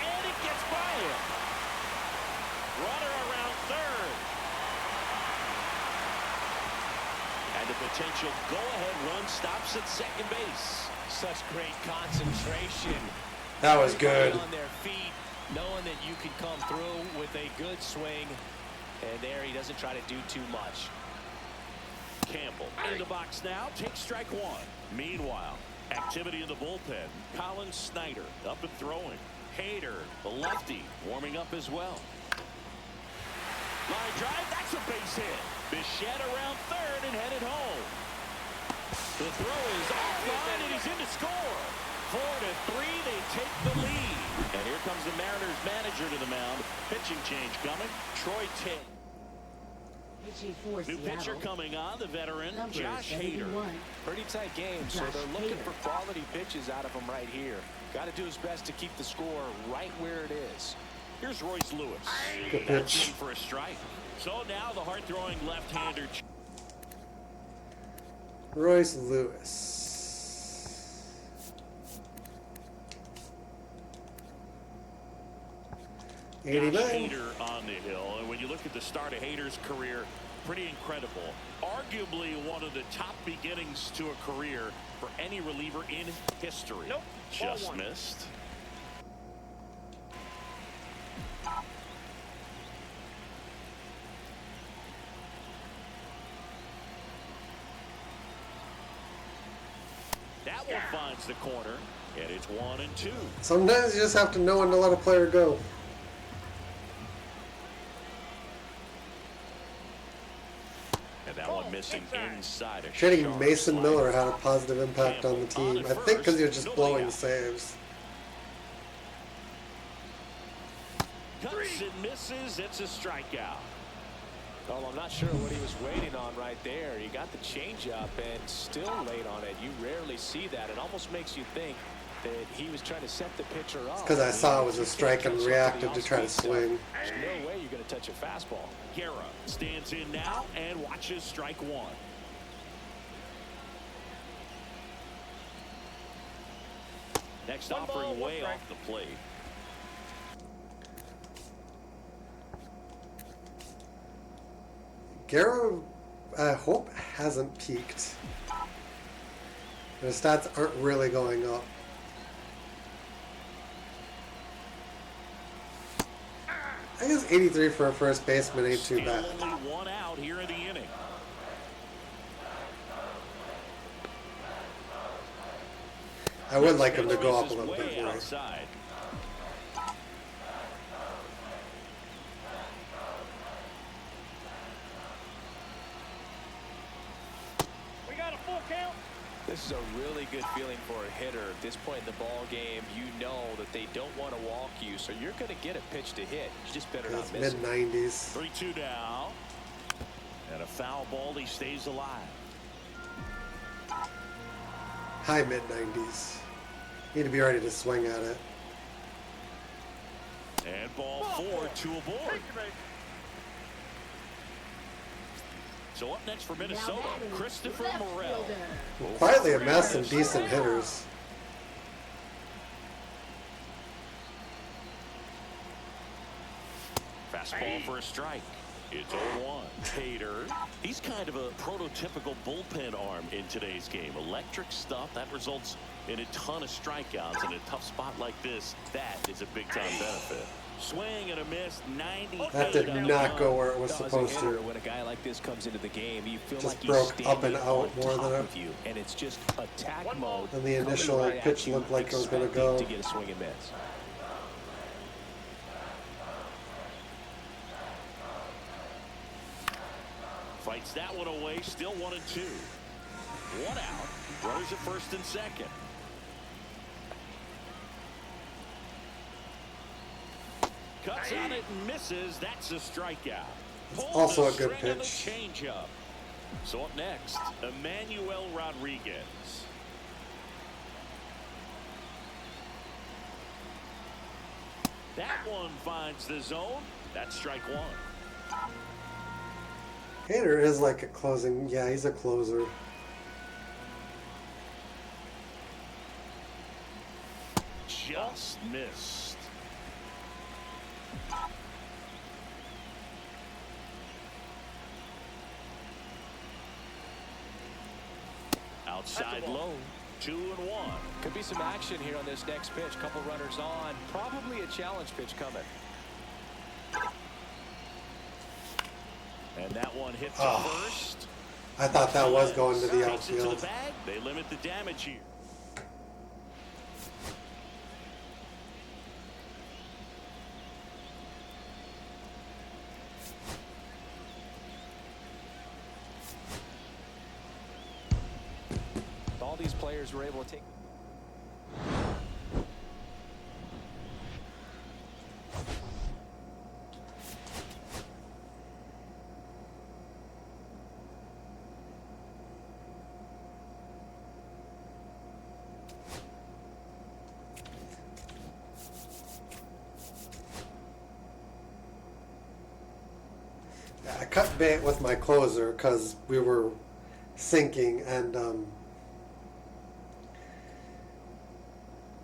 And it gets by him. Runner around third. And the potential go-ahead run stops at second base. Such great concentration. That was good. On their feet, knowing that you can come through with a good swing. And there he doesn't try to do too much. Campbell in the box now. Takes strike one. Meanwhile, activity in the bullpen. Colin Snyder up and throwing. Hader, the lefty, warming up as well. Line drive. That's a base hit. Bichette around third and headed home. The throw is offline and he's in to score. 4-3, they take the lead. And here comes the Mariners manager to the mound. Pitching change coming. Troy Tate. Pitching for New Seattle. pitcher coming on, the veteran, Number Josh Hader. 71. Pretty tight game, so Josh they're looking Hader. for quality pitches out of him right here. Got to do his best to keep the score right where it is. Here's Royce Lewis. Good That's pitch. in for a strike. So now the hard-throwing left-hander. Royce Lewis. Josh 89. Hader on the hill. And when you look at the start of Hader's career, pretty incredible. Arguably one of the top beginnings to a career for any reliever in history. Nope. Just Ball one. missed. That one finds the corner, and it's 1-2. Sometimes you just have to know when to let a player go. And that one missing inside a Trading sharp Mason slider. Miller had a positive impact on the team. I think because he was just blowing saves. Cuts and misses. It's a strikeout. Well, I'm not sure what he was waiting on right there. He got the changeup and still late on it. You rarely see that. It almost makes you think that he was trying to set the pitcher up. Because I saw it was a strike and reacted to try to swing. There's no way you're going to touch a fastball. Guerra stands in now and watches strike one. Next One ball, offering one way strike. off the plate. Guerra, I hope, hasn't peaked. His stats aren't really going up. I guess 83 for a first baseman ain't too Still bad. only one out here in the inning. I would like him to go up a Pitch little misses bit way more. outside. We got a full count. This is a really good feeling for a hitter. At this point in the ball game, you know that they don't want to walk you, so you're going to get a pitch to hit. You just better It's not miss it. mid-90s. 3-2 now. And a foul ball. He stays alive. High mid-90s. Need to be ready to swing at it. And ball four, two aboard. Take your base. So up next for Minnesota, Now batting, Christopher left Morel. fielder. Quietly amassed some decent hitters. Fastball for a strike. It's 0-1. Hader. He's kind of a prototypical bullpen arm in today's game. Electric stuff that results in a ton of strikeouts in a tough spot like this. That is a big-time benefit. Swing and a miss. 90. That did not go where it was As a supposed hitter, to. when a guy like this comes into the game, you feel Just like he's broke up and standing out on more top than of you, and it's just attack One mode. And the coming initial right at pitch you, looked like it was gonna expecting go. to get a swing and miss. Fights that one away. Still 1-2. One out. Runners at first and second. Cuts on it and misses. That's a strikeout. Also a good pitch. Changeup. So up next, Emmanuel Rodriguez. That one finds the zone. That's strike one. Hader is like a closing. Yeah, he's a closer. Just missed. Outside low, 2-1. Could be some action here on this next pitch. Couple runners on. Probably a challenge pitch coming. And that one hits to first. I thought that was going to the Takes it to outfield. the bag. They limit the damage here. All these players were able to take. I cut bait with my closer because we were sinking, and I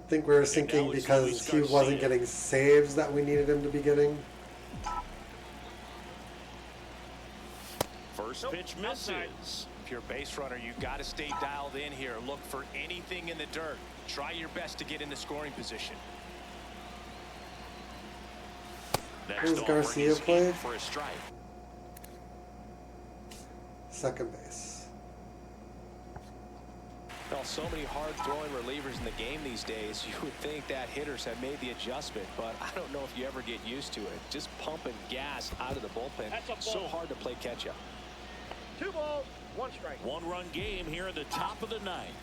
think we were sinking because he wasn't getting saves that we needed him to be getting. First pitch misses. If you're a base runner, you've got to stay dialed in here. Look for anything in the dirt. Try your best to get into scoring position. Where's Garcia played? For a strike. Second base. Well, so many hard-throwing relievers in the game these days. You would think that hitters have made the adjustment, but I don't know if you ever get used to it. Just pumping gas out of the bullpen. So hard to play catch-up. 2 balls, 1 strike. One-run game here in the top of the ninth.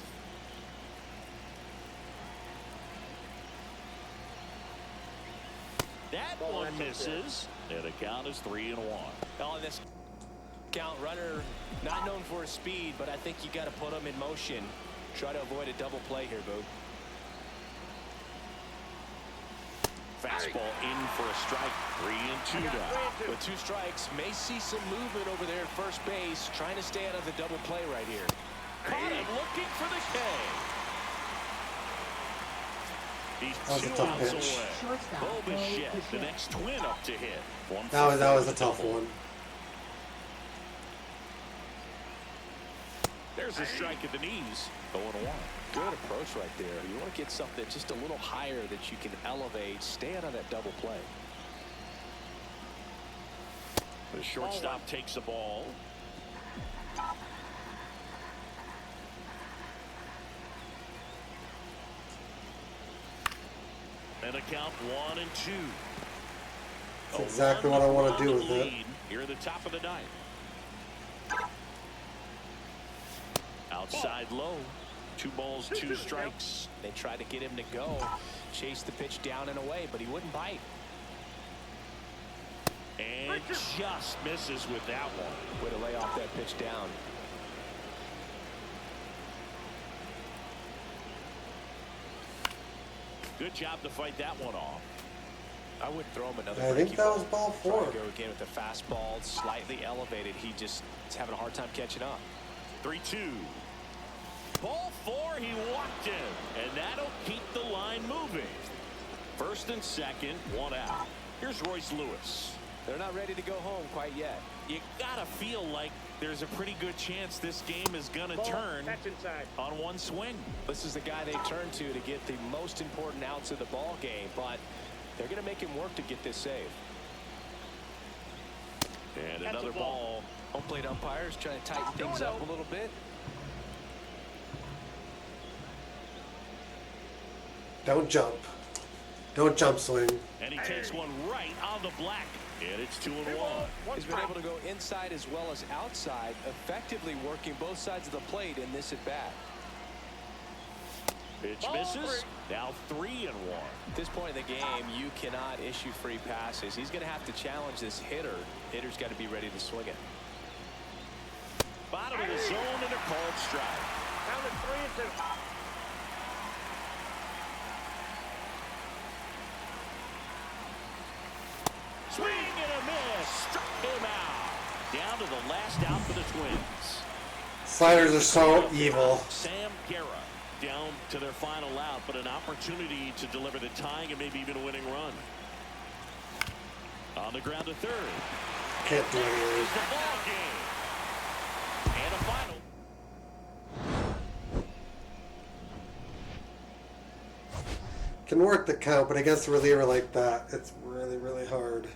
That one misses, and the count is 3-1. On this count, runner not known for his speed, but I think you got to put him in motion. Try to avoid a double play here, Boog. Fastball in for a strike. 3-2 now. With 2 strikes, may see some movement over there at first base, trying to stay out of the double play right here. Caught him looking for the K. He's That was a 2 tough outs pitch. away. Shortstop, Bobichette, the next twin up to hit. That was a tough one. There's a strike at the knees. 0-1. Good approach right there. You want to get something just a little higher that you can elevate. Stay out of that double play. The shortstop takes the ball. And a count 1-2. That's exactly what I want to do with it. Here at the top of the ninth. Outside low. 2 balls, 2 strikes. They tried to get him to go. Chase the pitch down and away, but he wouldn't bite. And just misses with that one. Way to lay off that pitch down. Good job to fight that one off. I would throw him another. I think that was ball 4. Try to go again with the fastball, slightly elevated. He just is having a hard time catching up. 3-2. Ball 4, he walked him, and that'll keep the line moving. First and second, 1 out. Here's Royce Lewis. They're not ready to go home quite yet. You gotta feel like there's a pretty good chance this game is gonna turn That's inside. on one swing. This is the guy they turn to get the most important outs of the ball game, but they're going to make him work to get this save. And another ball. Home plate umpires trying to tighten things up a little bit. Don't jump. Don't jump swing. And he takes one right on the black. And it's 2-1. He's been able to go inside as well as outside, effectively working both sides of the plate in this at bat. Pitch misses. Now 3-1. At this point in the game, you cannot issue free passes. He's going to have to challenge this hitter. Hitter's got to be ready to swing it. Bottom of the zone and a called strike. Down to 3-2. Swing and a miss. Struck him out. Down to the last out for the Twins. Sliders are so evil. Sam Guerra down to their final out, but an opportunity to deliver the tying and maybe even a winning run. On the ground to third. Can't do There anything. is the ball game. And a final. Can work the count, but against a reliever like that, it's really, really hard.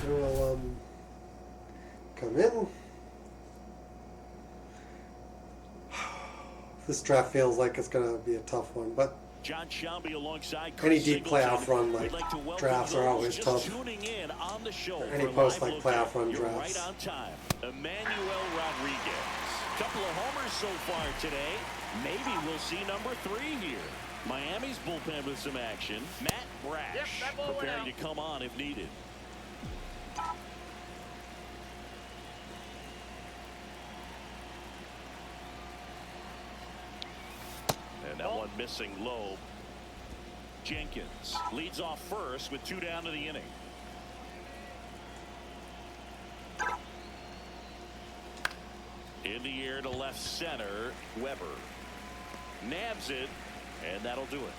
We'll come in. This draft feels like it's going to be a tough one, but John Shelby alongside any Chris deep Singleton. playoff run We'd like to welcome drafts are those always just tough. tuning in on the show Or any for a post live like look playoff at run you're drafts. right on time. Emmanuel Rodriguez. Couple of homers so far today. Maybe we'll see number 3 here. Miami's bullpen with some action. Matt Brash Yep, that ball went preparing out. to come on if needed. And that one missing low. Jenkins leads off first with 2 down to the inning. In the air to left center, Weber nabs it, and that'll do it.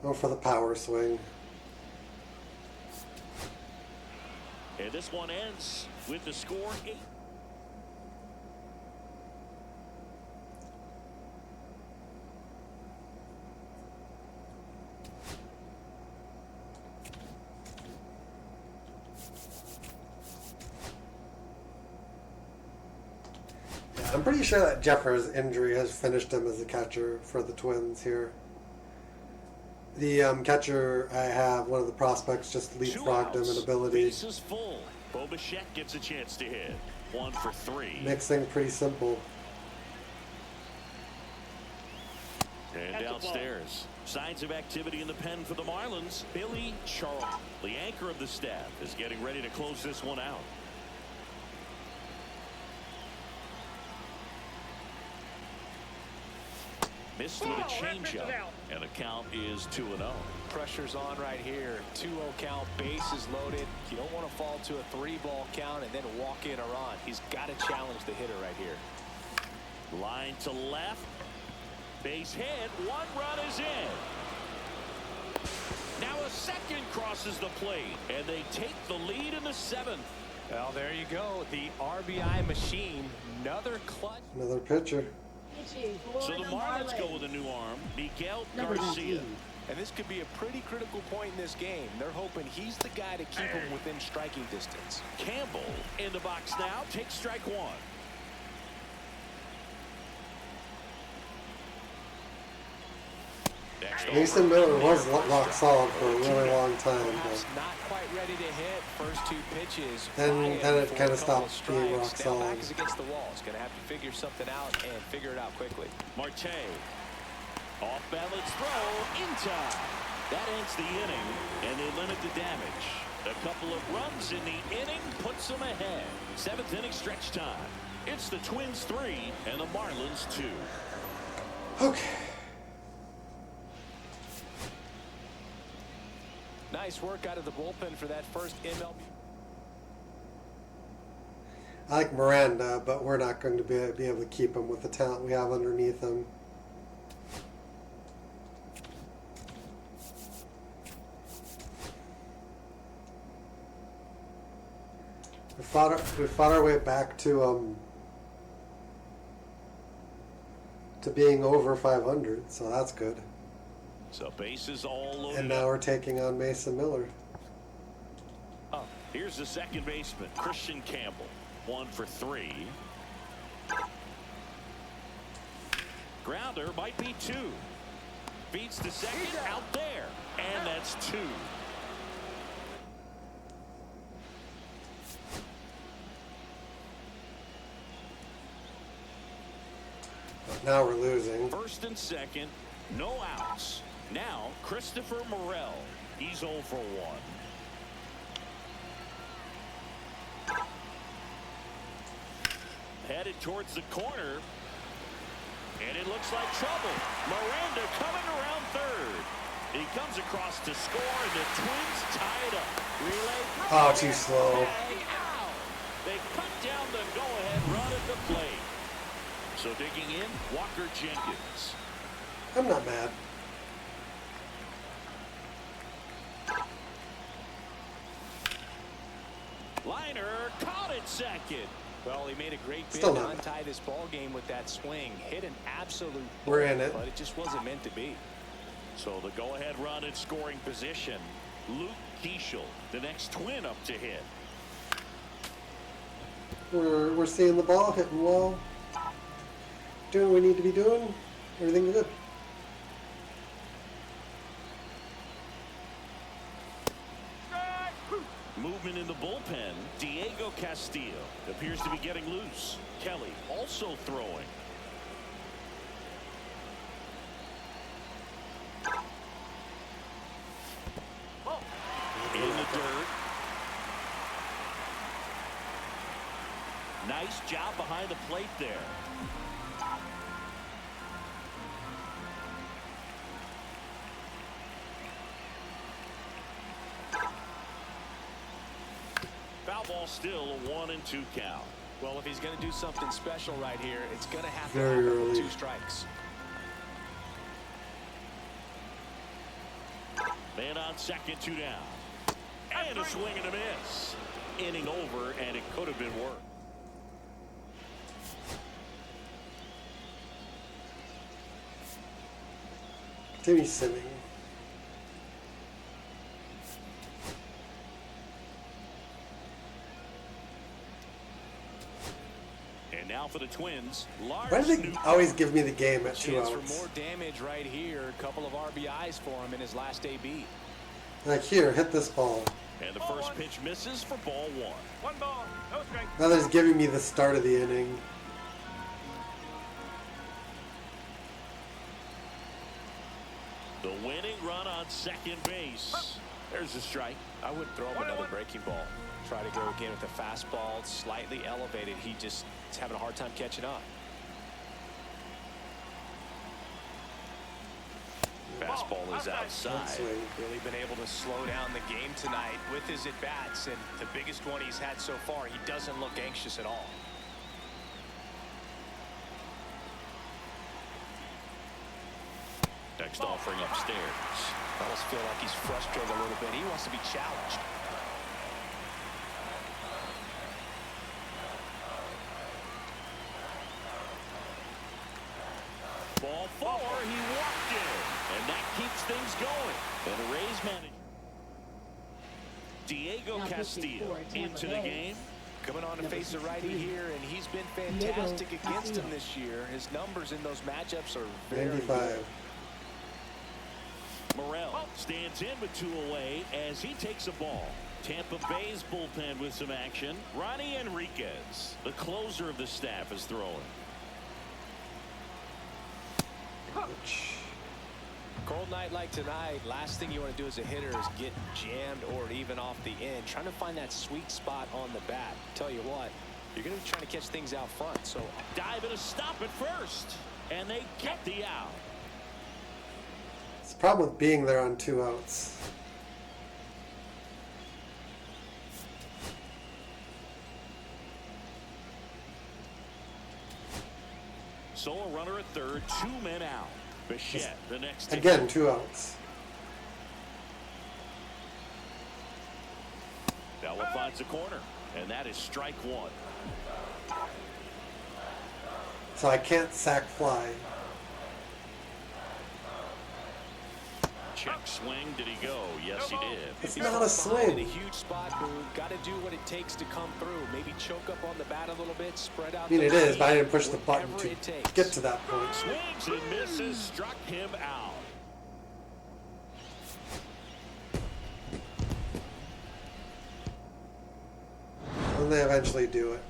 Go for the power swing. And this one ends with the score 8. I'm pretty sure that Jeffers' injury has finished him as a catcher for the Twins here. The catcher I have, one of the prospects, just leapfrogged him in ability. Bases full. Bo Bichette gets a chance to hit. 1 for 3. Makes things pretty simple. And downstairs, signs of activity in the pen for the Marlins. Billy Charles, the anchor of the staff, is getting ready to close this one out. Missed with a changeup, and the count is 2-0. Pressure's on right here. 2-0 count, bases loaded. You don't want to fall to a 3-ball count and then walk in a run. He's got to challenge the hitter right here. Line to left. Base hit. 1 run is in. Now a second crosses the plate, and they take the lead in the 7th. Well, there you go. The RBI machine. Another clutch. Another pitcher. Pitching for So the Marlins go with a new arm, Miguel Number Garcia. 19. And this could be a pretty critical point in this game. They're hoping he's the guy to keep him within striking distance. Campbell in the box now. Takes strike 1. Mason Miller was rock solid for a really long time, Perhaps but not quite ready to hit. First 2 pitches. Then it flying for kinda a couple of stopped being rock strikes. Now solid. back is against the wall. He's going to have to figure something out and figure it out quickly. Marte. Off balance throw in time. That ends the inning, and they limit the damage. A couple of runs in the inning puts them ahead. 7th inning stretch time. It's the Twins 3 and the Marlins 2. okay. Nice work out of the bullpen for that first MLB. I like Miranda, but we're not going to be able to keep him with the talent we have underneath him. We fought our way back to being over 500, so that's good. So bases all loaded. And now we're taking on Mason Miller. up. Here's the second baseman, Christian Campbell. 1 for 3. Grounder might be 2. Beats the second out there, and that's 2. Now we're losing. First and second, no outs. Now Christopher Morel. He's 0 for 1. Headed towards the corner, and it looks like trouble. Miranda coming around third. He comes across to score, and the Twins tie it up. Relay. Oh, too slow. Out. They cut down the go-ahead run at the plate. So digging in, Walker Jenkins. I'm not mad. Liner caught it second. Well, he made a great bid Still to not untie this ball game with that swing. Hit an absolute We're ball, in it. but it just wasn't meant to be. So the go-ahead run in scoring position. Luke Keeschel, the next Twin up to hit. We're seeing the ball hitting well. Doing what we need to be doing. Everything's good. Movement in the bullpen. Diego Castillo appears to be getting loose. Kelly also throwing. In the dirt. Nice job behind the plate there. Foul ball, still a 1-2 count. Well, if he's going to do something special right here, it's going to have to Very happen with early. 2 strikes. Man on second, 2 down. And a swing and a miss. Inning over, and it could have been worse. Timmy Simming. And now for the Twins, Lars Why do they Newton. always give me the game at 2 Chance for outs? more damage right here. A couple of RBIs for him in his last AB. Like, here, hit this ball. And the first pitch misses for ball one. One ball, no strike. Now they're just giving me the start of the inning. The winning run on second base. There's a strike. I would throw him another breaking ball. Try to go again with the fastball, slightly elevated. He just is having a hard time catching up. Fastball is outside. Really been able to slow down the game tonight with his at-bats, and the biggest one he's had so far, he doesn't look anxious at all. Next offering upstairs. I almost feel like he's frustrated a little bit. He wants to be challenged. Ball four, he walked in, and that keeps things going. And the Rays manage. Diego Now Castillo into the game. Coming on to face a righty here, and he's been fantastic against him this year. His numbers in those matchups are very 95. good. Morel stands in with two away as he takes a ball. Tampa Bay's bullpen with some action. Ronnie Enriquez, the closer of the staff, is throwing. Cold night like tonight, last thing you want to do as a hitter is get jammed or even off the end. Trying to find that sweet spot on the bat. Tell you what, you're going to be trying to catch things out front. So Dive and a stop at first, and they get the out. It's the problem with being there on 2 outs. So a runner at third, 2 men out. Bichette, the next. Again, 2 outs. That one finds the corner, and that is strike one. So I can't sack fly. Check swing. Did he go? Yes, he did. It's not a in a swing. huge spot move. Got to do what it takes to come through. Maybe choke up on the bat a little bit, spread out. I mean, it those is, but I didn't feet, push the button whatever to it takes. get to that point. Swings and misses, struck him out. And they eventually do it.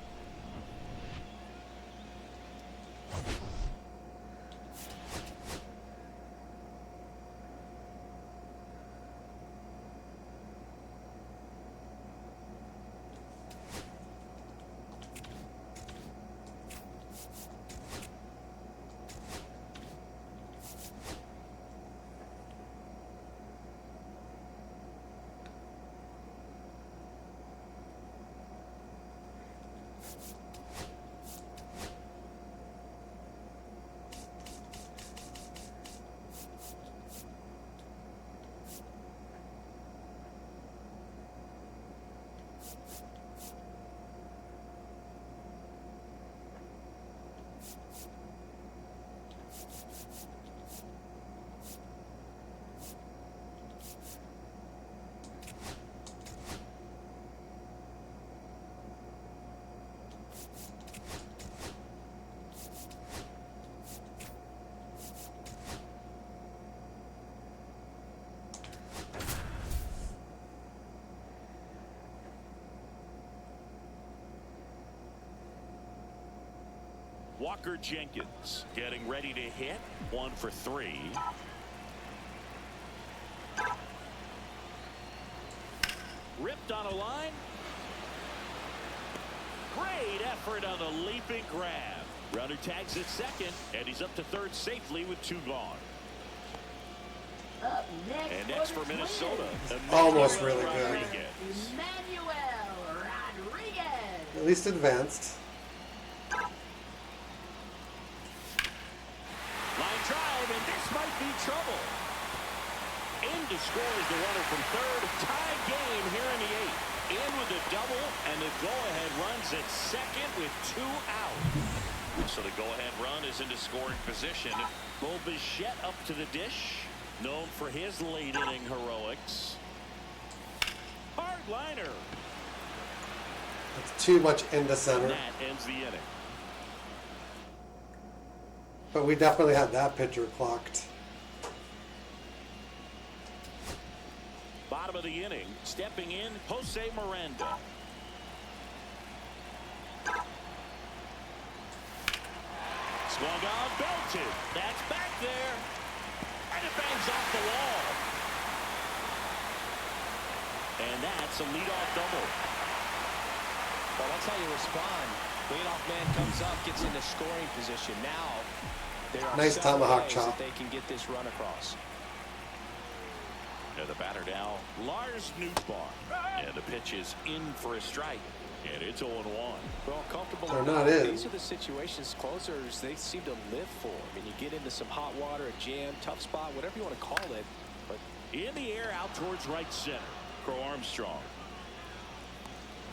Walker Jenkins getting ready to hit. 1 for 3. Ripped on a line. Great effort on the leaping grab. Runner tags at second, and he's up to third safely with 2 gone. Up next, And next for Minnesota, Almost Emmanuel really good. Rodriguez. Emmanuel Rodriguez. At least advanced. Line drive, and this might be trouble. In to score is the runner from third. Tie game here in the 8th. In with a double, and the go-ahead runs at second with 2 out. So the go-ahead run is into scoring position. Bo Bichette up to the dish, known for his late-inning heroics. Hard liner. It's too much into And center. that ends the inning. But we definitely had that pitcher clocked. Bottom bottom of the inning. Stepping in, Jose Miranda. Swung on, belted. That's back there. And it bangs off the wall. And that's a leadoff double. Well, that's how you respond. Leadoff man comes up, gets into scoring position. Now, there are Nice several tomahawk ways chop. that they can get this run across. And the batter now, Lars Nootbaar. And the pitch is in for a strike. And it's 0-1. Well, comfortable They're or not not, in. these are the situations closers they seem to live for. I mean, you get into some hot water, a jam, tough spot, whatever you want to call it. But In the air, out towards right center. Crow Armstrong.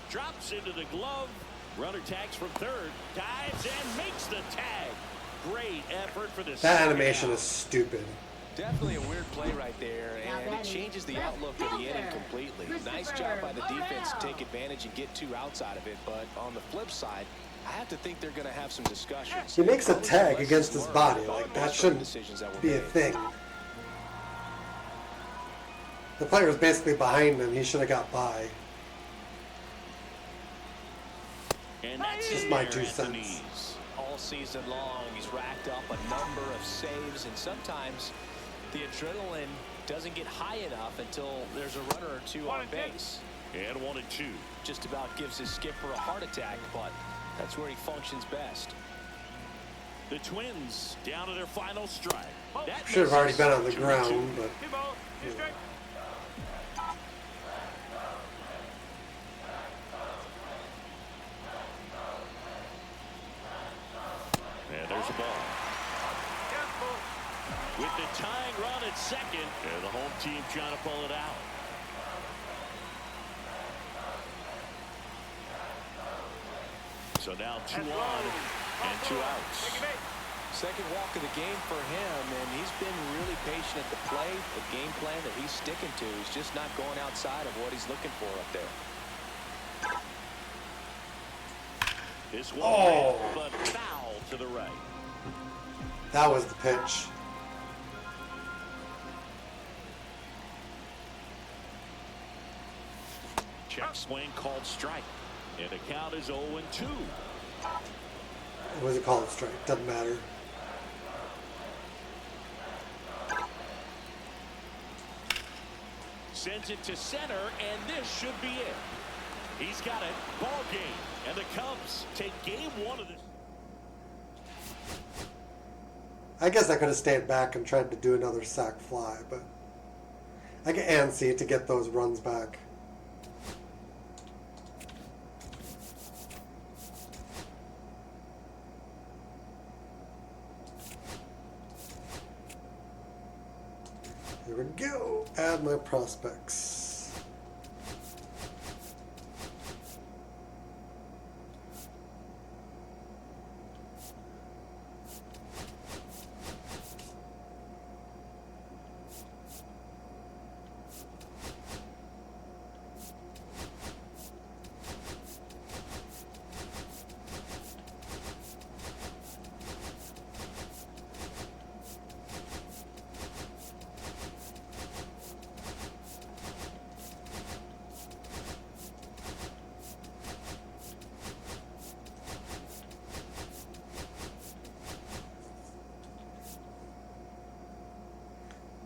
Drops into the glove. Runner tags from third. Dives and makes the tag. Great effort for the That second animation out. is stupid. definitely a weird play right there, and it changes the outlook of the inning completely. Nice job by the defense to take advantage and get 2 outs out of it, but on the flip side, I have to think they're going to have some discussions. He makes a Probably tag lessons against his learned body. about Like, that those shouldn't decisions that were be a made. thing. The player was basically behind him. He should have got by. And that's Just in my there 2 at the cents. knees. All season long, he's racked up a number of saves, and sometimes the adrenaline doesn't get high enough until there's a runner or 2 on base. And 1-2. Just about gives his skipper a heart attack, but that's where he functions best. The Twins down to their final strike. That Should have already misses. been on the 2-2. ground, but 2 balls, 2 strikes. And there's a ball. Yes, ball. With the tying run at second, and the home team trying to pull it out. So now 2 on and 2 outs. Take it back. Second walk of the game for him, and he's been really patient at the plate. The game plan that he's sticking to is just not going outside of what he's looking for up there. This one, Oh. but foul to the right. that was the pitch. Check swing called strike. And the count is 0-2. It was a called strike. Doesn't matter. Sends it to center, and this should be it. He's got it. Ball game. And the Cubs take game 1 of this. I guess I could have stayed back and tried to do another sac fly, but I get antsy to get those runs back. Here we go. Add my prospects.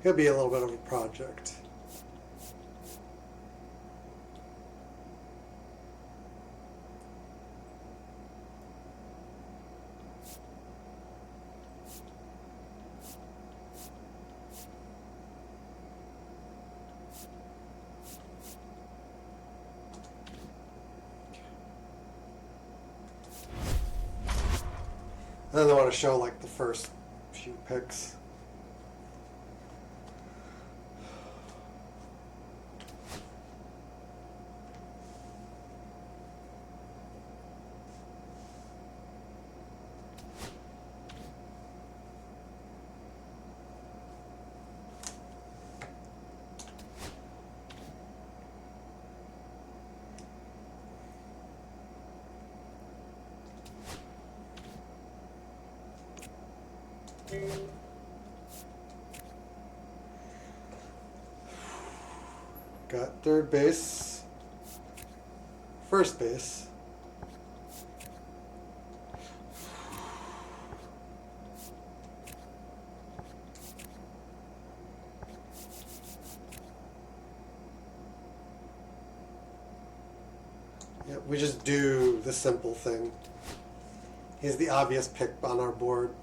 Could be a little bit of a project. And then I want to show like the first few picks. Got third base, first base. Yeah, we just do the simple thing. He's the obvious pick on our board.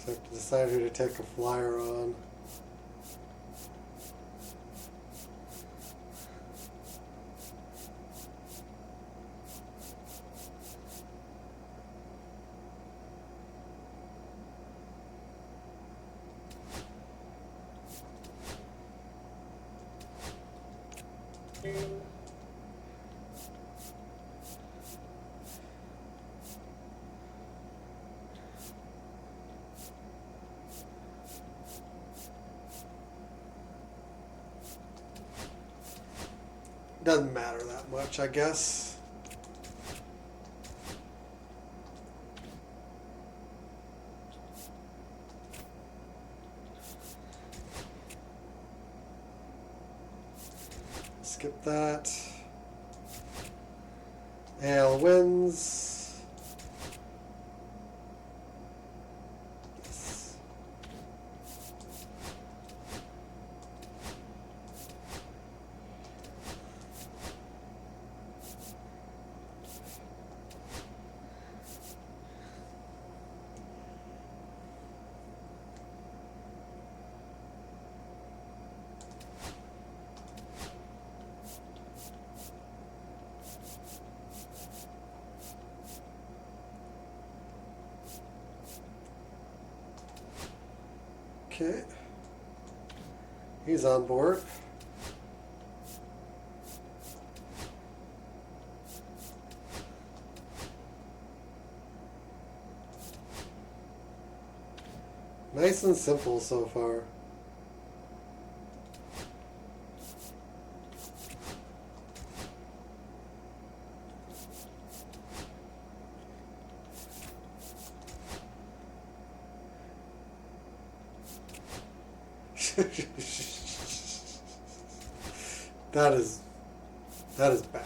So I have to decide who to take a flyer on. Doesn't matter that much, I guess. Skip that. AL wins. Yes. Okay. He's on board. Nice and simple so far. That is bad.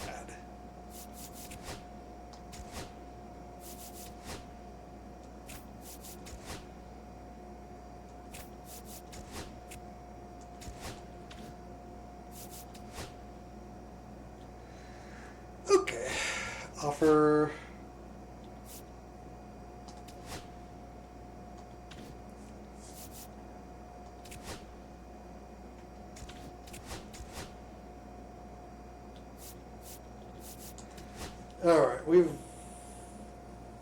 Okay. Offer. All right, we're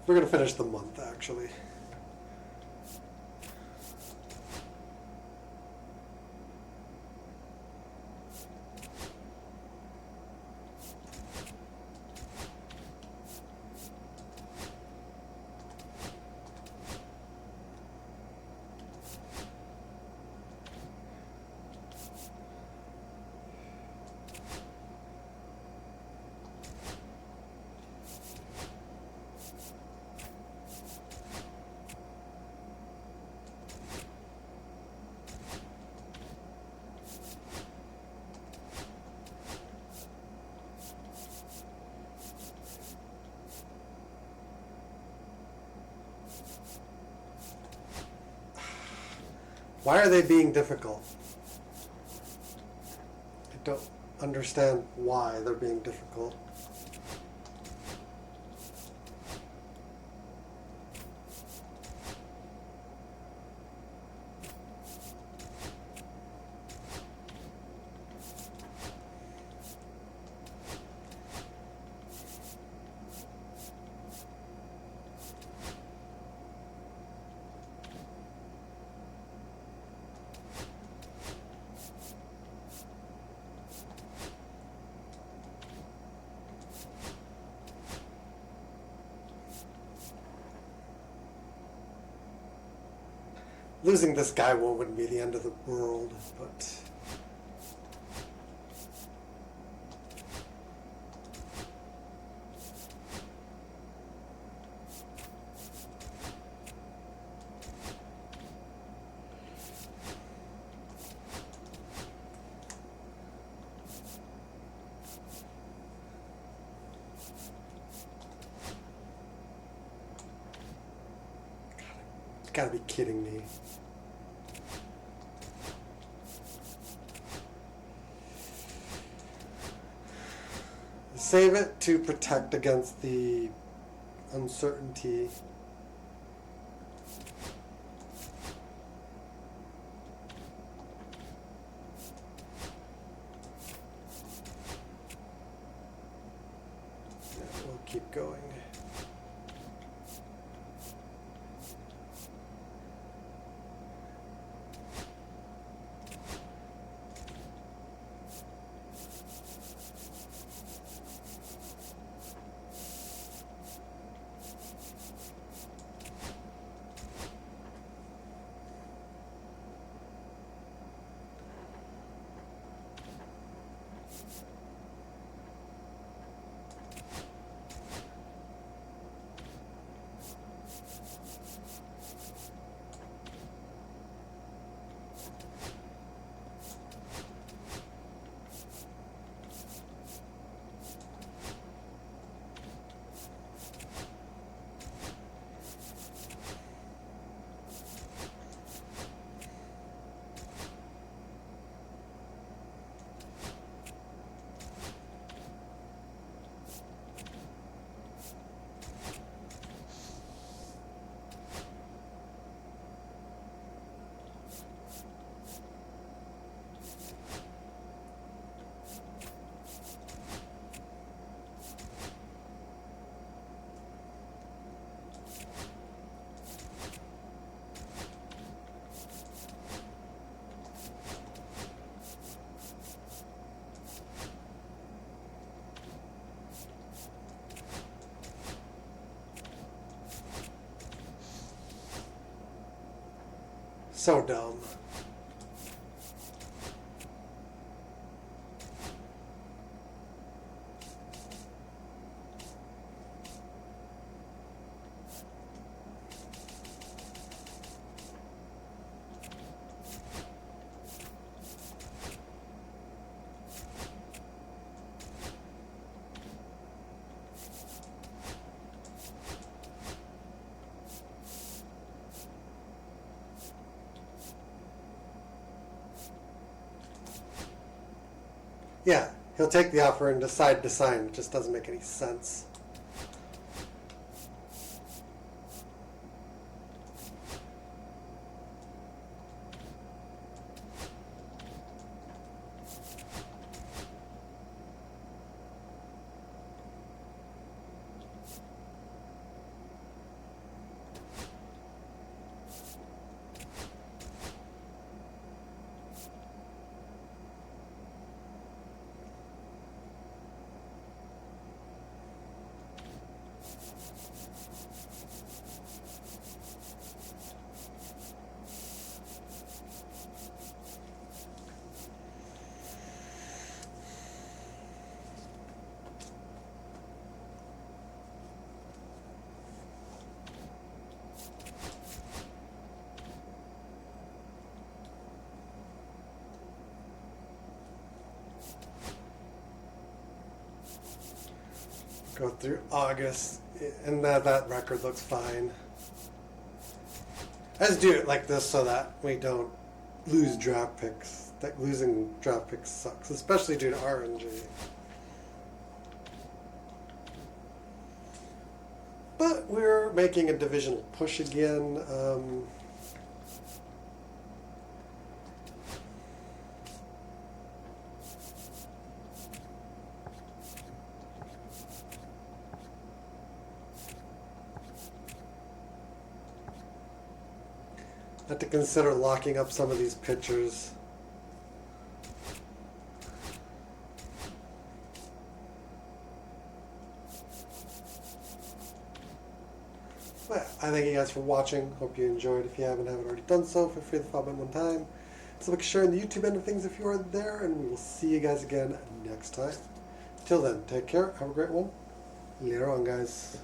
gonna finish the month actually. Why are they being difficult? I don't understand why they're being difficult. Losing this guy wouldn't be the end of the world, but... You gotta be kidding me. Save it to protect against the uncertainty. Yeah, we'll keep going. So dumb. Yeah, he'll take the offer and decide to sign. It just doesn't make any sense. Go through August, and that record looks fine. I just do it like this so that we don't lose draft picks. That losing draft picks sucks, especially due to RNG. But we're making a divisional push again. Have to consider locking up some of these pitchers. But I thank you guys for watching. Hope you enjoyed. If you haven't already done so, feel free to follow me one time. So look, sharing the YouTube end of things if you are there, and we will see you guys again next time. Till then, take care. Have a great one. Later on, guys.